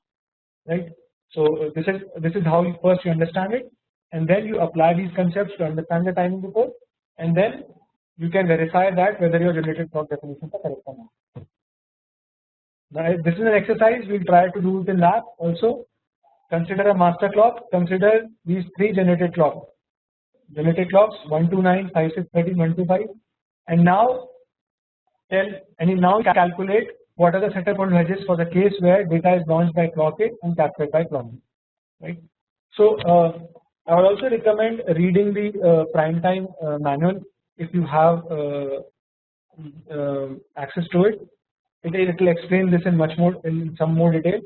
right? So this is how you first you understand it, and then you apply these concepts to understand the timing report, and then you can verify that whether your generated clock definitions are correct or not. Now, this is an exercise we'll try to do it in lab also. Consider a master clock. Consider these 3 generated clocks. Generated clocks 129, 56, 13, 125, and now now calculate what are the setup on edges for the case where data is launched by clock A and captured by clock B, right? So I would also recommend reading the prime time manual if you have access to it. It will explain this in some more detail,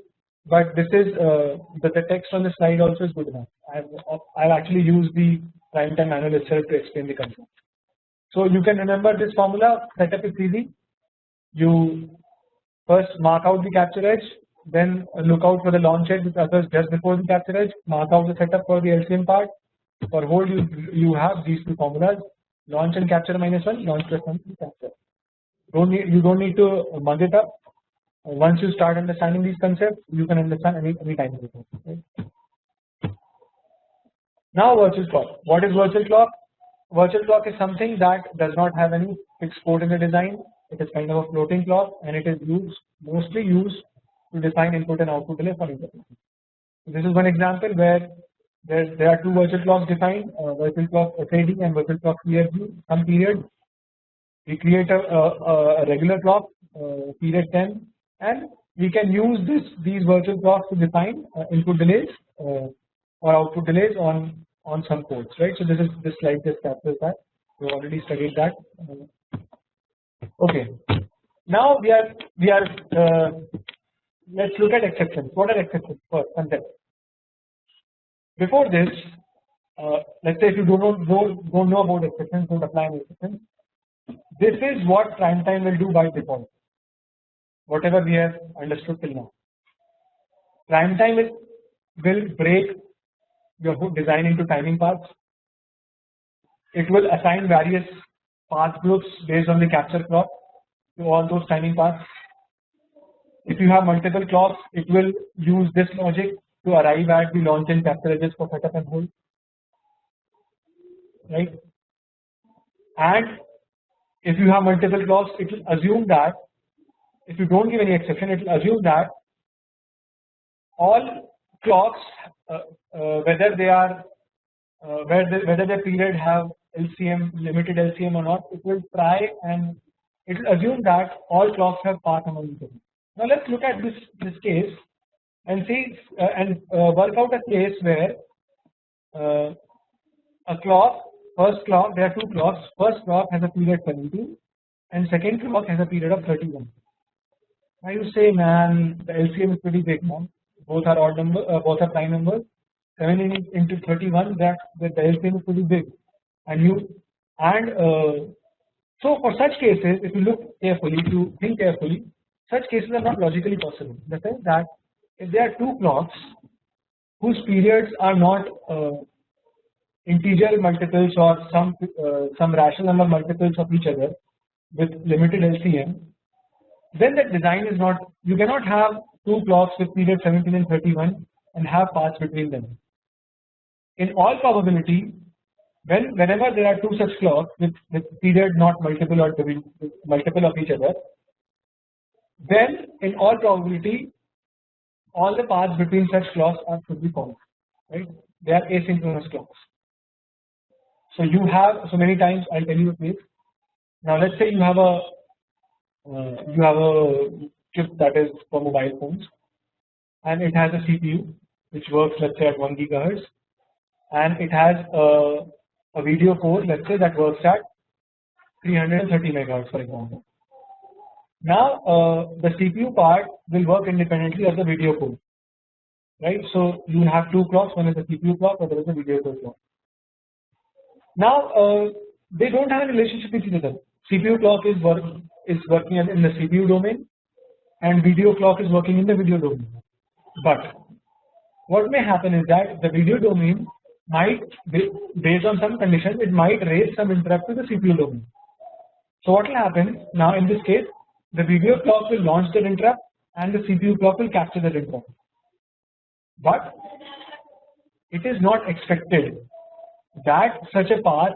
but this is the text on the slide also is good enough. I've actually used the prime time manual itself to explain the concept. So you can remember this formula. Setup is easy. You first mark out the capture edge, then look out for the launch edge which occurs just before the capture edge. Mark out the setup for the LCM part. For hold, you have these 2 formulas: launch and capture minus 1, launch plus 1 capture. You don't need to mug it up. Once you start understanding these concepts, you can understand any time report. Right? Now virtual clock. What is virtual clock? Virtual clock is something that does not have any fixed code in the design. It is kind of a floating clock, and it is mostly used to define input and output delay for interfaces. This is one example where there are 2 virtual clocks defined: virtual clock SAD and virtual clock CFG. Some period we create a regular clock, period 10, and we can use these virtual clocks to define input delays or output delays on some codes, right? So this slide just captures that. We already studied that. Okay, now we are let's look at exceptions. What are exceptions first? Concept. Before this, let's say if you don't know about exceptions, don't apply any exceptions. This is what prime time will do by default. Whatever we have understood till now, prime time will break your design into timing paths. It will assign various path groups based on the capture clock to all those timing paths. If you have multiple clocks, it will use this logic to arrive at the launch and capture edges for setup and hold, right? And if you have multiple clocks, it will assume that, if you don't give any exception, it will assume that all clocks, whether they are whether the period have LCM, limited LCM or not, it will try and it will assume that all clocks have path among each other. Now let's look at this case and see work out a case where a clock, first clock, there are 2 clocks. First clock has a period 17 and second clock has a period of 31. Now you say, man, the LCM is pretty big, man. Both are odd number, both are prime numbers. 17 into 31, that the LCM is pretty big. so for such cases, if you look carefully, if you think carefully, such cases are not logically possible. In the sense that if there are two clocks whose periods are not integer multiples or some rational number multiples of each other with limited LCM, then that design is not. You cannot have two clocks with period 17 and 31 and have paths between them. In all probability, whenever there are two such clocks with period not multiple or multiple of each other, then in all probability all the paths between such clocks should be found, right? They are asynchronous clocks. So you have, so many times I'll tell you a case. Now let's say you have a chip that is for mobile phones, and it has a CPU which works, let's say, at 1 GHz, and it has a video core, let's say, that works at 330 MHz, for example. Now the CPU part will work independently of the video core, right? So you have two clocks, one is the CPU clock, other is the video core clock. Now they don't have a relationship with each other. CPU clock is working in the CPU domain, and video clock is working in the video domain. But what may happen is that the video domain might, based on some conditions, it might raise some interrupt to the CPU domain. So what will happen now in this case? The video clock will launch the interrupt, and the CPU clock will capture the interrupt. But it is not expected that such a path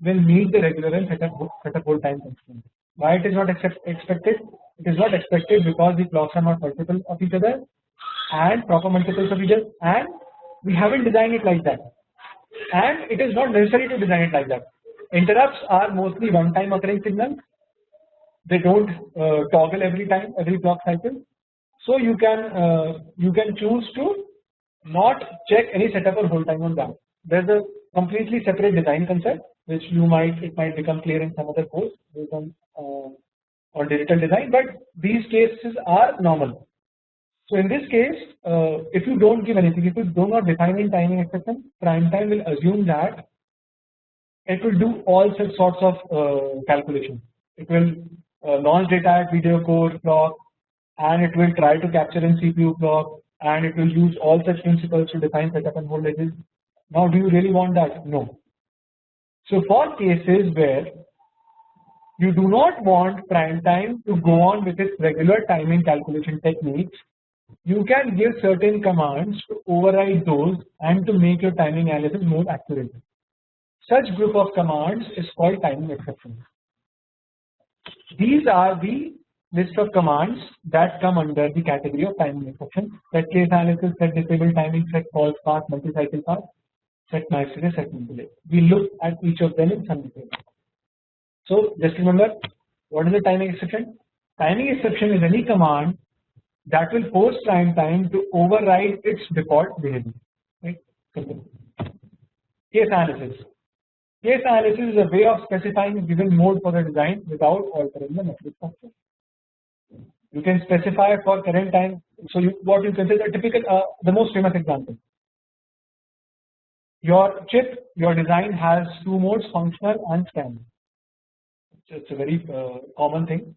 will meet the regular and setup hold time constraint. Why it is not expected? It is not expected because the clocks are not multiple of each other and proper multiples of each other, and we haven't designed it like that. And it is not necessary to design it like that. Interrupts are mostly one-time occurring signals. They don't toggle every time, every clock cycle. So you can choose to not check any setup or hold time on that. There's a completely separate design concept which it might become clear in some other course based on digital design, but these cases are normal. So in this case, if you don't give anything, if you do not define any timing exception, prime time will assume that it will do all such sorts of calculations. It will launch data at video core clock, and it will try to capture in CPU clock, and it will use all such principles to define setup and hold edges. Now, do you really want that? No. So for cases where you do not want prime time to go on with its regular timing calculation techniques, you can give certain commands to override those and to make your timing analysis more accurate. Such group of commands is called timing exceptions. These are the list of commands that come under the category of timing exception: set case analysis, set disable timing, set false path, multi-cycle path, set noise delay, set mean delay. We look at each of them in some detail. So just remember, what is the timing exception? Timing exception is any command that will force prime time to override its default behavior. Right? Simple. Case analysis. Case analysis is a way of specifying a given mode for the design without altering the metric structure. You can specify for current time. So what you consider typical, the most famous example. Your chip, your design has two modes: functional and scan. It's a very common thing.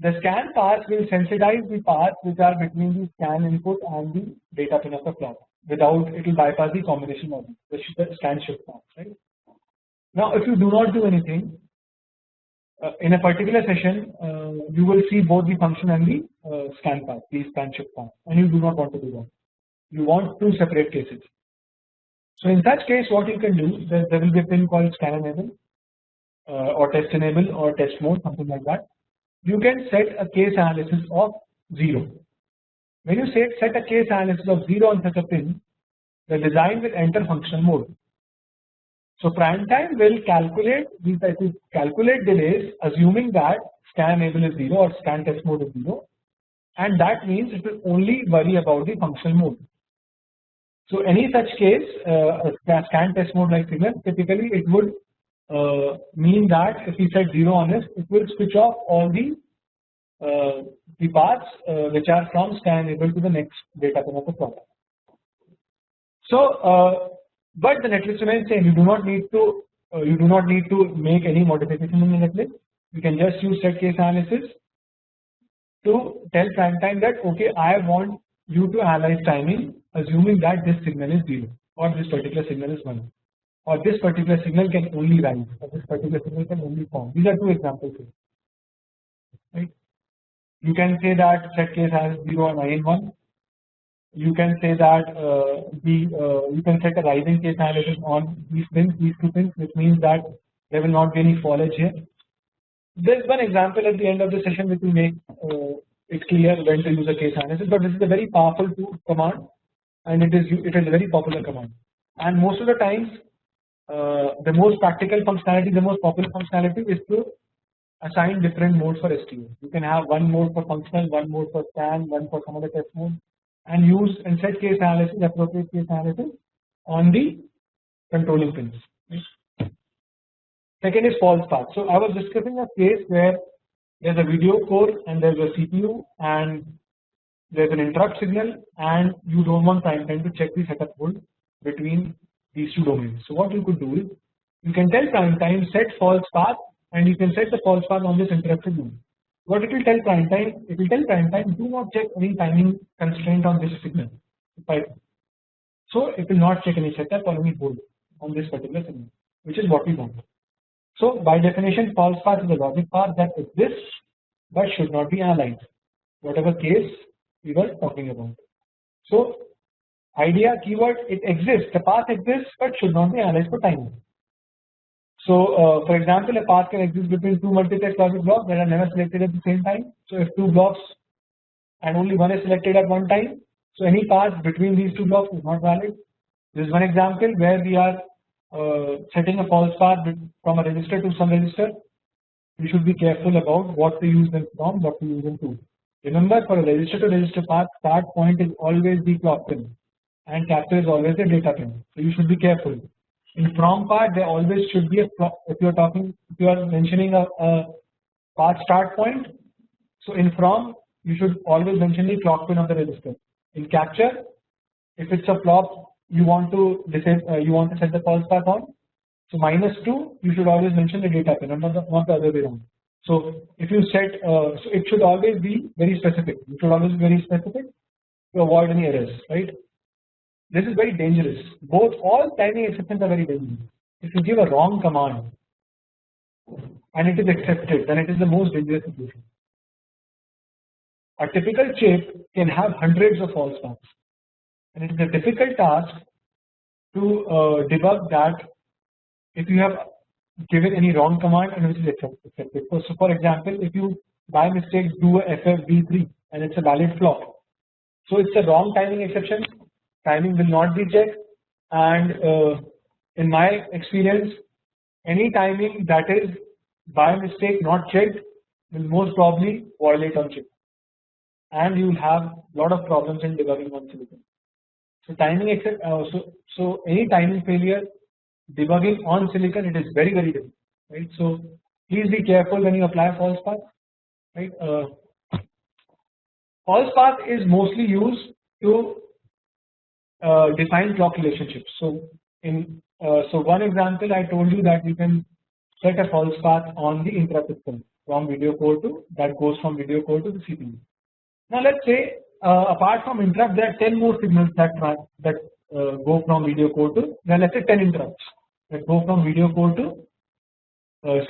The scan path will sensitize the paths which are between the scan input and the data pin of the clock. Without, it will bypass the combination of the scan shift path. Right? Now, if you do not do anything in a particular session, you will see both the function and the scan path, the scan shift path, and you do not want to do that. You want two separate cases. So in such case, what you can do, there will be a pin called scan enable or test enable or test mode, something like that. You can set a case analysis of 0. When you set a case analysis of 0 on such a pin, the design will enter functional mode. So prime time will calculate delays, assuming that scan enable is 0 or scan test mode is 0, and that means it will only worry about the functional mode. So any such case, a scan test mode like signal, typically it would mean that if we set 0 on this, it will switch off all the paths which are from scan enable to the next data pin of the clock. So but the netlist remains same. You do not need to make any modification in the netlist. You can just use set case analysis to tell prime time that okay, I want you to analyze timing assuming that this signal is 0 or this particular signal is 1 or this particular signal can only rise or this particular signal can only form. These are two examples here, right? You can say that set case has 0 and I in 1. You can say that you can set a rising case analysis on these pins, these two pins, which means that there will not be any fallage here. There is one example at the end of the session which will make it clear when to use a case analysis, but this is a very powerful command and it is a very popular command. And most of the times, the most practical functionality, the most popular functionality is to assign different modes for STA. You can have one mode for functional, one mode for scan, one for some other test mode, and use and set case analysis, appropriate case analysis on the controlling pins. Second is false path. So I was discussing a case where there's a video core and there's a CPU and there's an interrupt signal and you don't want prime time to check the setup hold between these two domains. So what you could do is you can tell prime time set false path and you can set the false path on this interrupt signal. What it will tell prime time? It will tell prime time do not check any timing constraint on this signal. So it will not check any setup or any hold on this particular signal, which is what we want. So by definition, false path is a logic path that exists but should not be analyzed, whatever case we were talking about. So idea keyword, it exists, the path exists but should not be analyzed for timing. So for example, a path can exist between two multiplex logic blocks that are never selected at the same time. So if two blocks and only one is selected at one time, so any path between these two blocks is not valid. This is one example where we are setting a false path from a register to some register. We should be careful about what to use them from, what to use them to. Remember, for a register to register path, start point is always the clock pin and capture is always the data pin. So you should be careful. In from part, there always should be a clock. If you are mentioning a path start point, so in from you should always mention the clock pin of the register. In capture, if it's a flop, you want to set the false path on. So -2, you should always mention the data pin, not the other way around. So if you set, so it should always be very specific. You should always be very specific to avoid any errors, right? This is very dangerous. All timing exceptions are very dangerous. If you give a wrong command and it is accepted, then it is the most dangerous situation. A typical chip can have hundreds of false paths, and it is a difficult task to debug that if you have given any wrong command and which is accepted. So for example, if you by mistake do a FFV3 and it's a valid flop, so it's a wrong timing exception. Timing will not be checked, and in my experience, any timing that is by mistake not checked will most probably violate on chip, and you will have a lot of problems in debugging on silicon. So timing so any timing failure debugging on silicon, it is very difficult, right? So please be careful when you apply false path, right? False path is mostly used to define clock relationships. So one example, I told you that you can set a false path on the interrupt system from video core to that goes from video core to the CPU. Now let's say apart from interrupt, there are 10 more signals that go from video core to, well, let's say 10 interrupts that go from video core to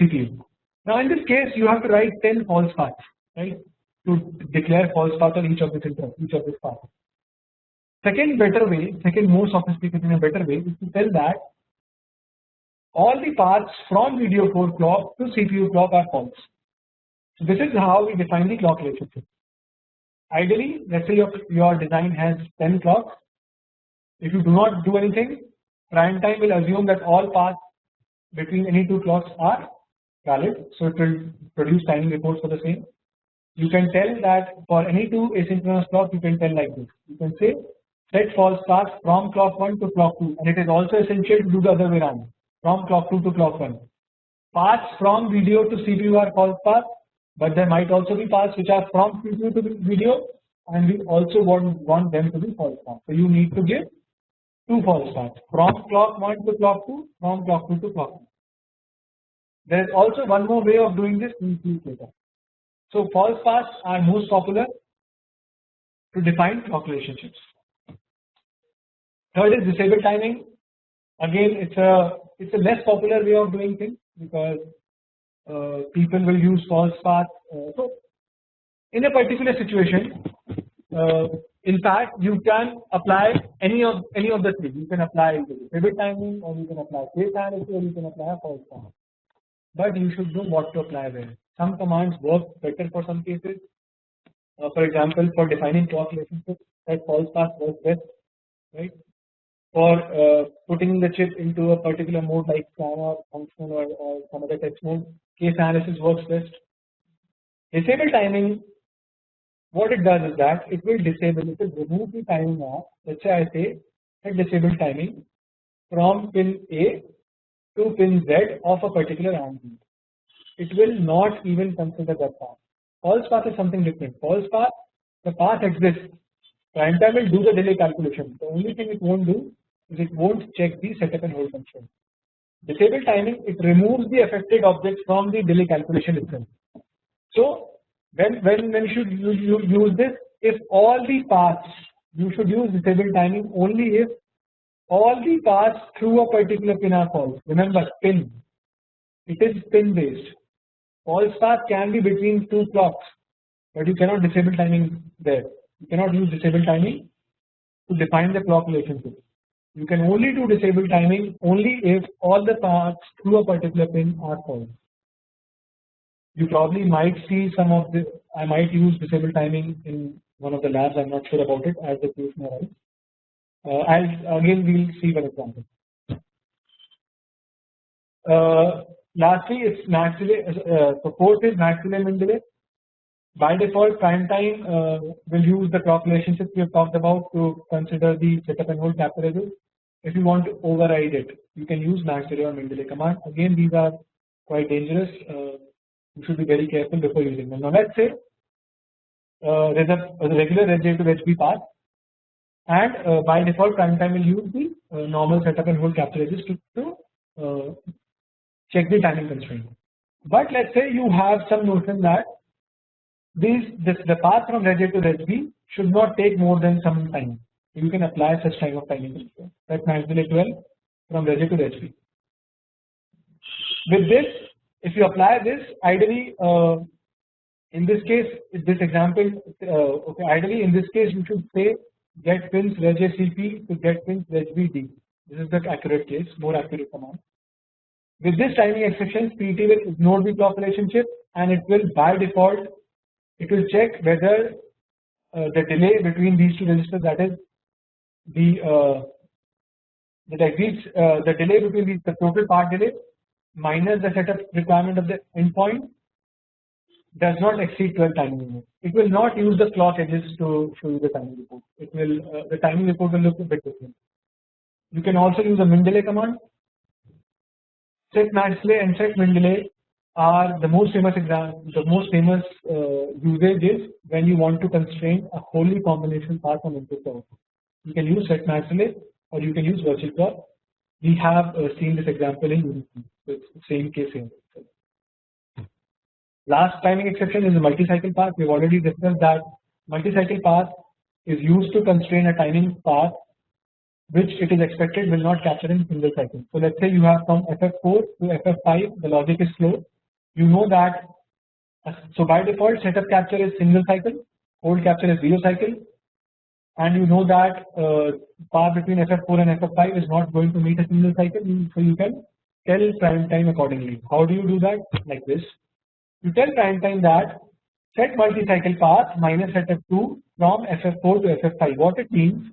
CPU. Now in this case, you have to write 10 false paths, right, to declare false path on each of this interrupt, each of this path. Second more sophisticated and a better way is to tell that all the paths from video core clock to CPU clock are false. So this is how we define the clock relationship. Ideally, let's say your design has 10 clocks. If you do not do anything, prime time will assume that all paths between any two clocks are valid. So it will produce timing reports for the same. You can tell that for any two asynchronous clocks, you can tell like this. You can say set false path from clock 1 to clock 2, and it is also essential to do the other way around, from clock 2 to clock 1. Paths from video to CPU are false paths, but there might also be paths which are from CPU to video, and we also want them to be false paths. So you need to give 2 false paths from clock 1 to clock 2, from clock 2 to clock 2. There is also one more way of doing this we will see later. So false paths are most popular to define clock relationships. Third is disable timing. Again, it's a less popular way of doing things because people will use false paths. So in a particular situation, in fact, you can apply any of the three. You can apply disable timing, or you can apply case analysis, or you can apply a false path. But you should know what to apply where. Some commands work better for some cases. For example, for defining clock relationships, that false path works best, right? For putting the chip into a particular mode like scan or function or some other text mode, case analysis works best. Disable timing, what it does is that it will remove the timing of, let's say I say disable timing from pin A to pin Z of a particular AND gate. It will not even consider that path. False path is something different. False path, the path exists. Prime time will do the delay calculation. The only thing it won't do is it won't check the setup and hold constraint. Disable timing, it removes the affected object from the delay calculation itself. So when should you use this? If all the paths, you should use disable timing only if all the paths through a particular pin are false. Remember, pin, it is pin based. False path can be between two clocks, but you cannot disable timing there. You cannot use disable timing to define the clock relationship. You can only do disable timing only if all the paths through a particular pin are false. You probably might see some of this. I might use disable timing in one of the labs. I'm not sure about it as the case may arise. Again we'll see one example. Lastly, it's max delay. So fourth is max delay, min delay. By default, prime time will use the clock relationships we have talked about to consider the setup and hold capture edges. If you want to override it, you can use max delay or min delay command. Again, these are quite dangerous. You should be very careful before using them. Now, let's say there's a regular REST to HB path, and by default, prime time will use the normal setup and hold capture edges to check the timing constraint. But let's say you have some notion that the path from REST to REST should not take more than some time. You can apply such type of timing constraint. That's max delay 12 from REST to REST. With this, if you apply this, ideally, in this case, this example, okay, ideally in this case, you should say get pins REST-CP to get pins REST-D. This is the accurate case, more accurate command. With this timing exception, PT will ignore the clock relationship, and it will by default, it will check whether the delay between these two registers, that is the delay between the total path delay minus the setup requirement of the endpoint, does not exceed 12 timing units. It will not use the clock edges to show you the timing report. It will the timing report will look a bit different. You can also use a min delay command. Set max delay and set min delay are the most famous usage is when you want to constrain a wholly combination path from input to output. You can use set max delay or you can use virtual clock. We have seen this example in Unity. So it's the same case here. Last timing exception is a multi-cycle path. We've already discussed that multi-cycle path is used to constrain a timing path which it is expected will not capture in single cycle. So let's say you have from FF4 to FF5, the logic is slow. You know that, so by default setup capture is single cycle, hold capture is 0 cycle, and you know that path between FF4 and FF5 is not going to meet a single cycle, so you can tell prime time accordingly. How do you do that? Like this. You tell prime time that set multi-cycle path minus FF2 from FF4 to FF5. What it means,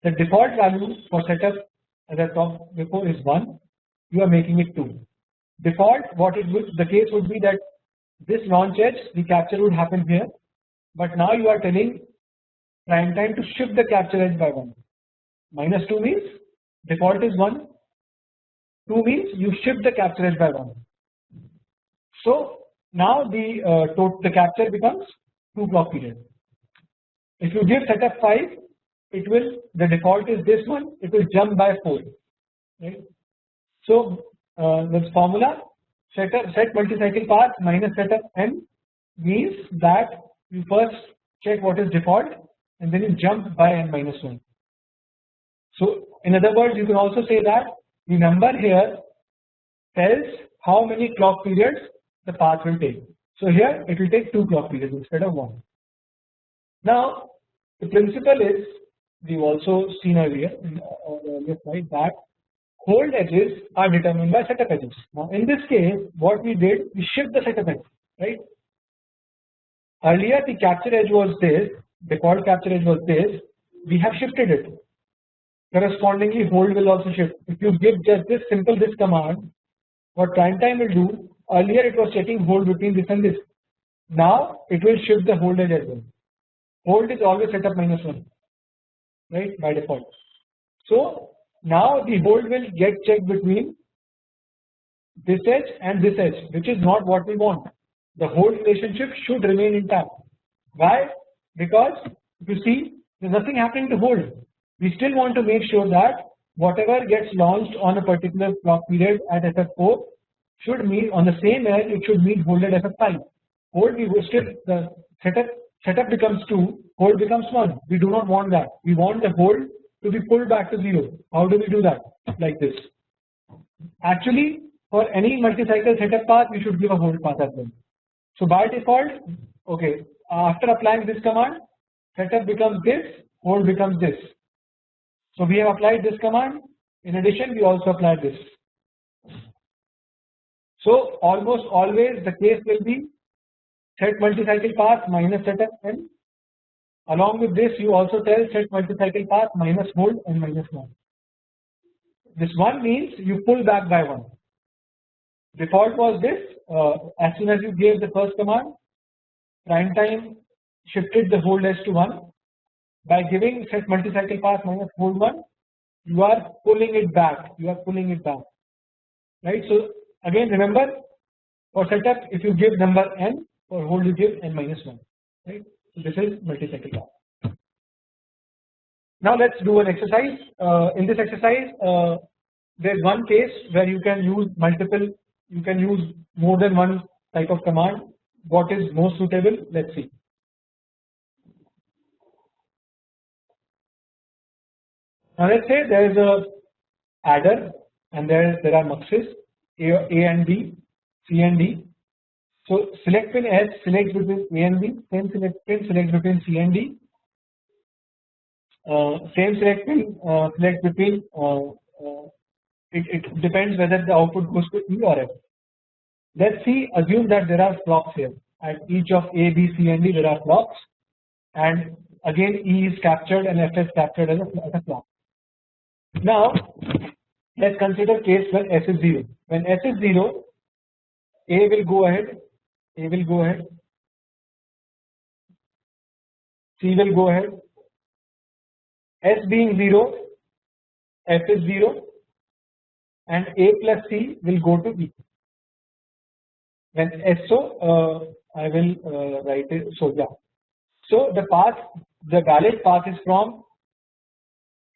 the default value for setup, as I talked before, is 1. You are making it 2. Default, the case would be that this launch edge, the capture would happen here, but now you are telling prime time to shift the capture edge by 1. Minus 2 means default is 1. 2 means you shift the capture edge by 1. So now the capture becomes 2 clock period. If you give setup 5, it will, the default is this one, it will jump by 4, right. So this formula set multi-cycle path minus setup n means that you first check what is default and then you jump by n minus 1. So in other words, you can also say that the number here tells how many clock periods the path will take. So here it will take 2 clock periods instead of 1. Now the principle is, we've also seen earlier in the earlier slide, that hold edges are determined by setup edges. Now in this case, what we did, we shift the setup edge, right. Earlier the capture edge was this, default capture edge was this, we have shifted it. Correspondingly, hold will also shift. If you give just this simple this command, what prime time will do, earlier it was checking hold between this and this. Now it will shift the hold edge as well. Hold is always setup minus 1, right, by default. So now the hold will get checked between this edge and this edge, which is not what we want. The hold relationship should remain intact. Why? Because if you see, there's nothing happening to hold. We still want to make sure that whatever gets launched on a particular clock period at FF4 should meet on the same edge, it should meet hold at FF5. Hold, we will still, the setup becomes 2, hold becomes 1. We do not want that. We want the hold to be pulled back to 0. How do we do that? Like this. Actually, for any multi-cycle setup path, we should give a hold path as well. So by default, okay, after applying this command, setup becomes this, hold becomes this. So we have applied this command. In addition, we also applied this. So almost always the case will be set multi-cycle path minus setup n. Along with this, you also tell set multi-cycle path minus hold and minus 1. This 1 means you pull back by 1. Default was this. As soon as you gave the first command, prime time shifted the hold edge to 1. By giving set multi-cycle path minus hold 1, you are pulling it back. You are pulling it back, right? So again, remember, for setup, if you give number n, for hold you give n minus 1, right? So this is multi-cycle path. Now let's do an exercise. In this exercise, there's one case where you can use multiple. You can use more than one type of command. What is most suitable? Let's see. Now let's say there is a adder and there are muxes A and B, C and D. So select pin S selects between A and B, same select pin selects between C and D, same select pin select between it depends whether the output goes to E or F. Let's see, assume that there are clocks here. At each of A, B, C and D there are clocks, and again E is captured and F is captured as a clock. Now let's consider case when S is 0. When S is 0, A will go ahead, C will go ahead. S being 0, F is 0, and A plus C will go to E. When SO, I will write it. So yeah, so the path, the valid path is from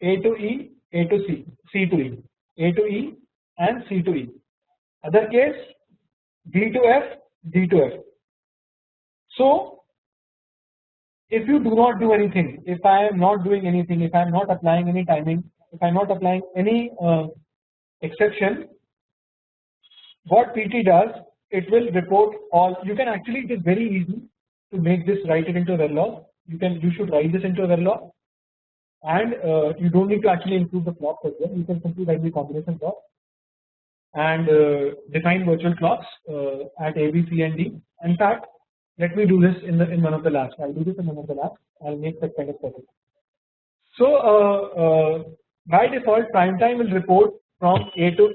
A to E, A to C, C to E, A to E, and C to E. Other case, D to F, D to F. So if you do not do anything, if I am not doing anything, if I am not applying any timing, if I am not applying any exception, what PT does, it will report all. You can actually, it is very easy to make this, write it into a verilog. You should write this into a verilog, and you don't need to actually include the clock as well. You can simply write the combination clock and define virtual clocks at A, B, C and D. In fact, let me do this in one of the labs. I'll do this in one of the labs. I'll make that kind of circuit. So by default, prime time will report from A to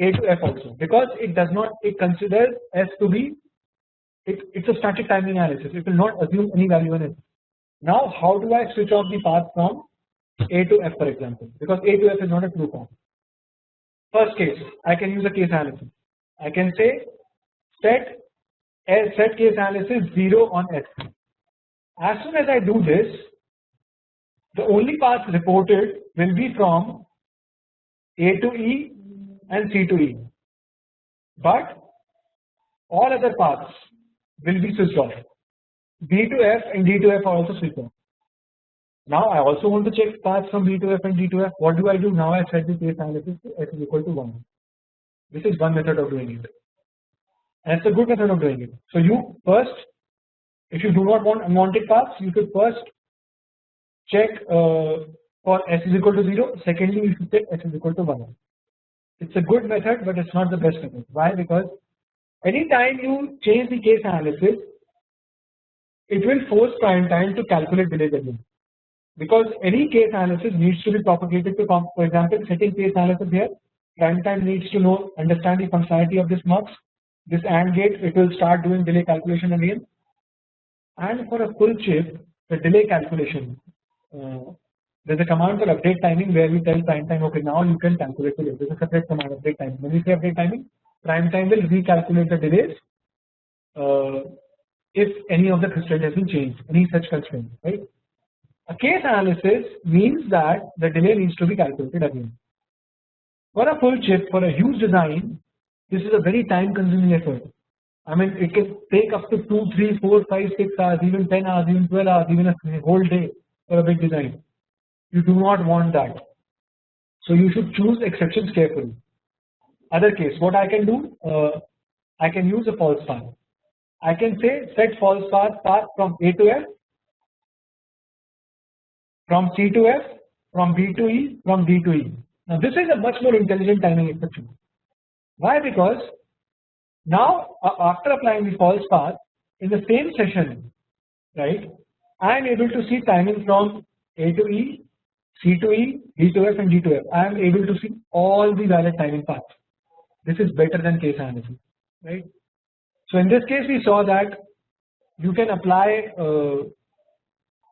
F also, because it does not, it considers S to be, it's a static timing analysis. It will not assume any value in it. Now how do I switch off the path from A to F, for example, because A to F is not a true path. First case, I can use a case analysis. I can say set case analysis 0 on S. As soon as I do this, the only paths reported will be from A to E and C to E, but all other paths will be switched off. B to F and D to F are also switched off. Now I also want to check paths from B to F and D to F. What do I do? Now I set the case analysis to F is equal to 1. This is one method of doing it, and it's a good method of doing it. So you first, if you do not want unwanted paths, you should first check for S is equal to 0. Secondly, you should check S is equal to 1. It's a good method, but it's not the best method. Why? Because anytime you change the case analysis, it will force prime time to calculate delays again. Because any case analysis needs to be propagated to, for example, setting case analysis here, prime time needs to know, understand the functionality of this mux, this AND gate, it will start doing delay calculation again. And for a full chip, the delay calculation, there's a command for update timing where we tell prime time, okay, now you can calculate the delay. There's a separate command, update timing. When we say update timing, prime time will recalculate the delays if any of the constraint has been changed, any such constraint, right? A case analysis means that the delay needs to be calculated again. For a full chip, for a huge design, this is a very time consuming effort. I mean, it can take up to 2, 3, 4, 5, 6 hours, even 10 hours, even 12 hours, even a whole day for a big design. You do not want that. So you should choose exceptions carefully. Other case, what I can do, I can use a false path. I can say set false path from A to F, from C to F, from B to E, from D to E. Now this is a much more intelligent timing exception. Why? Because now after applying the false path in the same session, right, I am able to see timing from A to E, C to E, D to F and D to F. I am able to see all the valid timing paths. This is better than case analysis, right? So in this case we saw that you can apply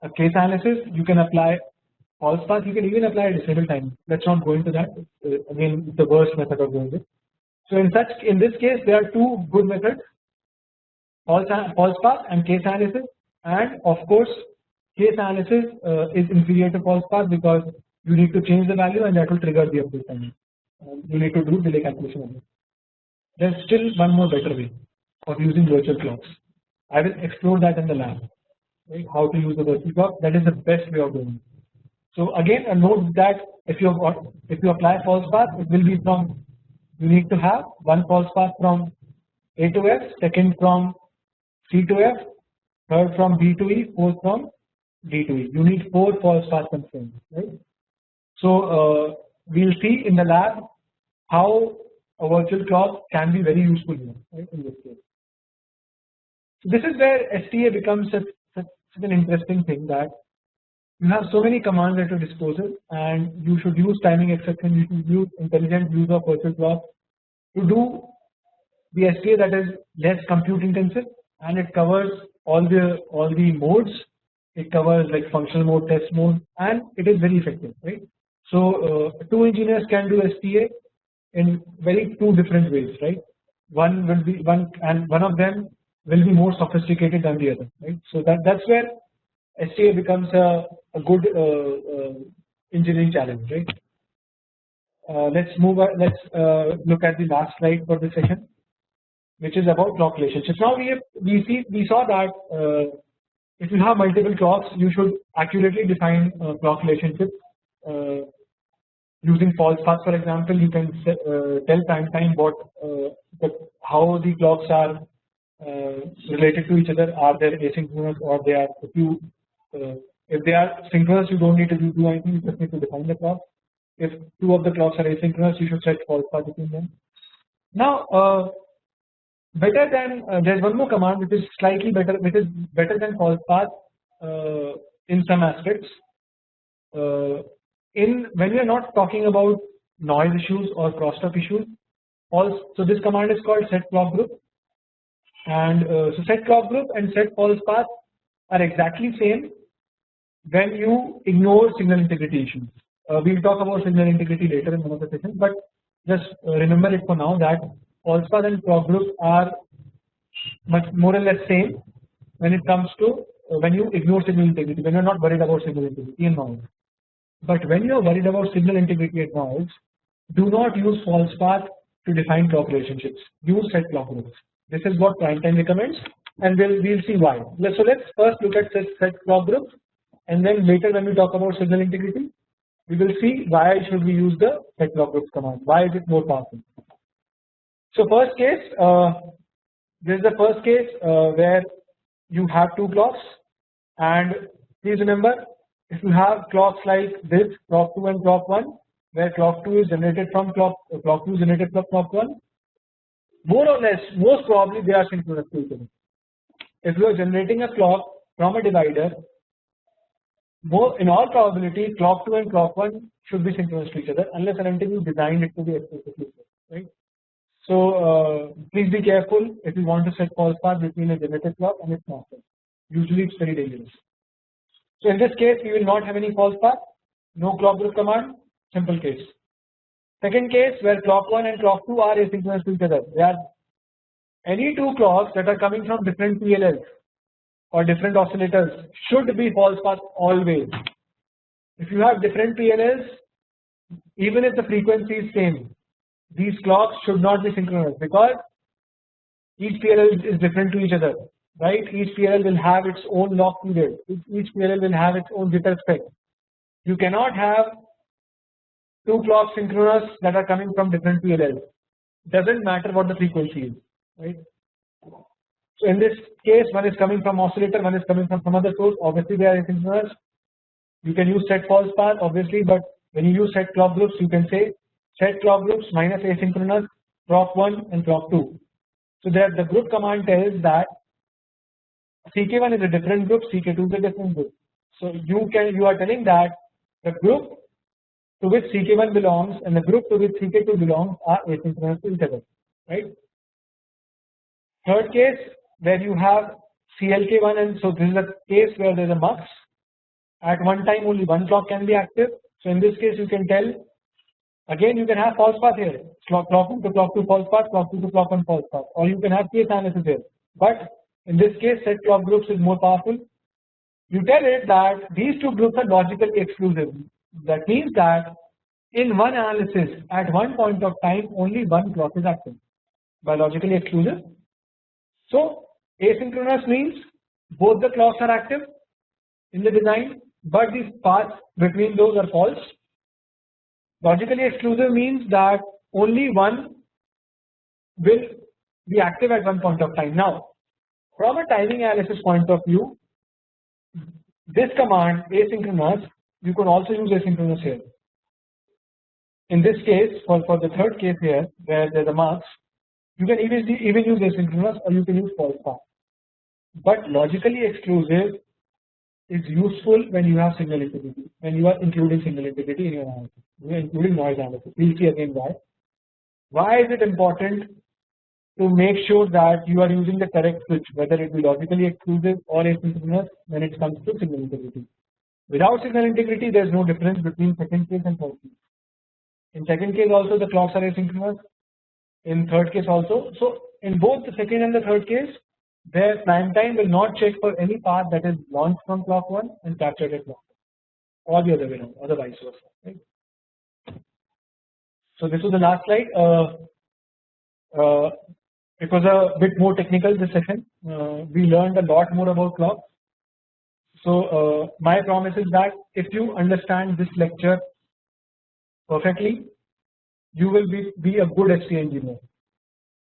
a case analysis, you can apply false path, you can even apply a disable timing. Let's not go into that. Again, the worst method of doing it. So in this case there are two good methods, false path and case analysis, and of course case analysis is inferior to false path because you need to change the value and that will trigger the update timing. You need to do delay calculation on it. There's still one more better way of using virtual clocks. I will explore that in the lab. Right? How to use the virtual clock, that is the best way of doing it. So again, a note that if you apply false path, it will be from, you need to have one false path from A to F, second from C to F, third from B to E, fourth from D to E. You need 4 false path constraints, right? So we'll see in the lab how a virtual clock can be very useful here, right, in this case. So this is where STA becomes such an interesting thing, that you have so many commands at your disposal and you should use timing exception, you should use intelligent use of virtual clock to do the STA that is less compute intensive, and it covers all the modes. It covers like functional mode, test mode, and it is very effective, right? So 2 engineers can do STA in very 2 different ways, right? One will be one of them will be more sophisticated than the other, right? So that's where STA becomes a good engineering challenge, right? Let's look at the last slide for this session, which is about clock relationships. Now we saw that if you have multiple clocks, you should accurately define clock relationships using false path. For example, you can tell prime time how the clocks are related to each other. Are they asynchronous, or they are, if they are synchronous, you don't need to do anything, you just need to define the clock. If 2 of the clocks are asynchronous, you should set false path between them. Now better than there's one more command which is slightly better, which is better than false path in some aspects. When we are not talking about noise issues or crosstalk issues, so this command is called set clock group, and so set clock group and set false path are exactly same when you ignore signal integrity issues. We'll talk about signal integrity later in one of the sessions, but just remember it for now that false path and clock group are much more or less same when it comes to when you ignore signal integrity, when you are not worried about signal integrity and noise. But when you are worried about signal integrity and noise, do not use false path to define clock relationships. Use set clock groups. This is what prime time recommends, and we'll see why. So let's first look at set clock groups, and then later when we talk about signal integrity, we will see why should we use the set clock groups command. Why is it more powerful? So first case, this is the first case where you have two clocks, and please remember, if you have clocks like this, clock 2 and clock 1, where clock 2 is generated from clock 2 is generated from clock 1, more or less, most probably they are synchronous to each other. If you are generating a clock from a divider, in all probability, clock 2 and clock 1 should be synchronous to each other, unless and until you designed it to be explicitly so, right? So please be careful if you want to set false path between a generated clock and its master. Usually it's very dangerous. So in this case, we will not have any false path, no clock group command, simple case. Second case, where clock 1 and clock 2 are asynchronous to each other. They are any two clocks that are coming from different PLLs or different oscillators should be false path always. If you have different PLLs, even if the frequency is same, these clocks should not be synchronous, because each PLL is different to each other, right? Each PLL will have its own lock period. Each PLL will have its own jitter spec. You cannot have two clocks synchronous that are coming from different PLLs. Doesn't matter what the frequency is, right? So in this case, one is coming from oscillator, one is coming from some other source. Obviously, they are asynchronous. You can use set false path, obviously, but when you use set clock groups, you can say set clock groups minus asynchronous clock 1 and clock 2. So that the group command tells that CK1 is a different group, CK2 is a different group. So you are telling that the group to which CK1 belongs and the group to which CK2 belongs are asynchronous to each other, right? Third case, where you have CLK1, and so this is a case where there is a mux. At one time only one clock can be active. So in this case you can tell, again you can have false path here, clock 1 to clock 2 false path, clock 2 to clock 1 false path, or you can have case analysis here. But in this case, set clock groups is more powerful. You tell it that these two groups are logically exclusive. That means that in one analysis at one point of time only one clock is active, biologically exclusive. So asynchronous means both the clocks are active in the design, but the paths between those are false. Logically exclusive means that only one will be active at one point of time. Now, from a timing analysis point of view, this command asynchronous, you could also use asynchronous here. In this case, for the third case here, where there is a mux, you can even use asynchronous or you can use false path. But logically exclusive is useful when you have signal integrity, when you are including signal integrity in your analysis, you are including noise analysis. We will see again why. Why is it important to make sure that you are using the correct switch, whether it be logically exclusive or asynchronous when it comes to signal integrity? Without signal integrity, there is no difference between second case and third case. In second case also the clocks are asynchronous, in third case also. So in both the second and the third case, their prime time will not check for any path that is launched from clock 1 and captured at clock 1, or the other way around, or the vice versa, right? So this was the last slide. It was a bit more technical this session. We learned a lot more about clocks. So my promise is that if you understand this lecture perfectly, you will be a good ST engineer.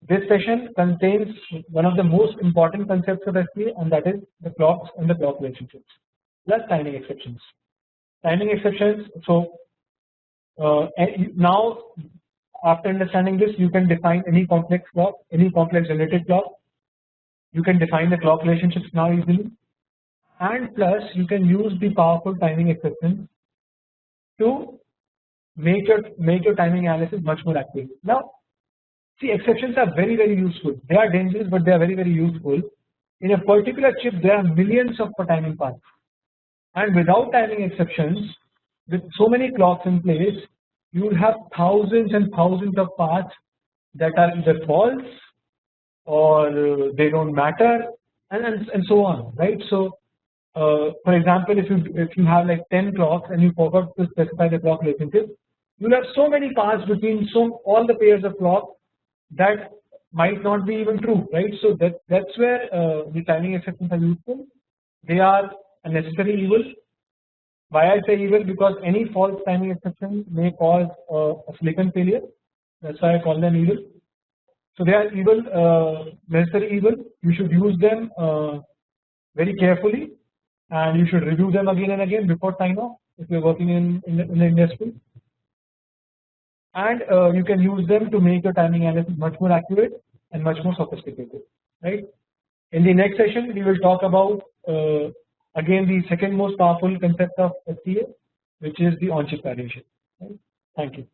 This session contains one of the most important concepts of STA, and that is the clocks and the clock relationships, plus timing exceptions. Timing exceptions. So now, after understanding this, you can define any complex clock, any complex generated clock. You can define the clock relationships now easily, and plus you can use the powerful timing exceptions to make your timing analysis much more accurate. Now, see, exceptions are very useful. They are dangerous, but they are very useful. In a particular chip, there are millions of timing paths, and without timing exceptions, with so many clocks in place, you will have thousands and thousands of paths that are either false or they don't matter, and so on, right? So for example, if you have like 10 clocks and you forgot to specify the clock relationship, you'll have so many paths between all the pairs of clocks that might not be even true, right? So that's where the timing exceptions are useful. They are a necessary evil. Why I say evil? Because any false timing exception may cause a silicon failure. That's why I call them evil. So they are evil, necessary evil. You should use them very carefully, and you should review them again and again before sign off if you're working in the industry. And you can use them to make your timing analysis much more accurate and much more sophisticated, right? In the next session, we will talk about again the second most powerful concept of STA, which is the on-chip variation. Right? Thank you.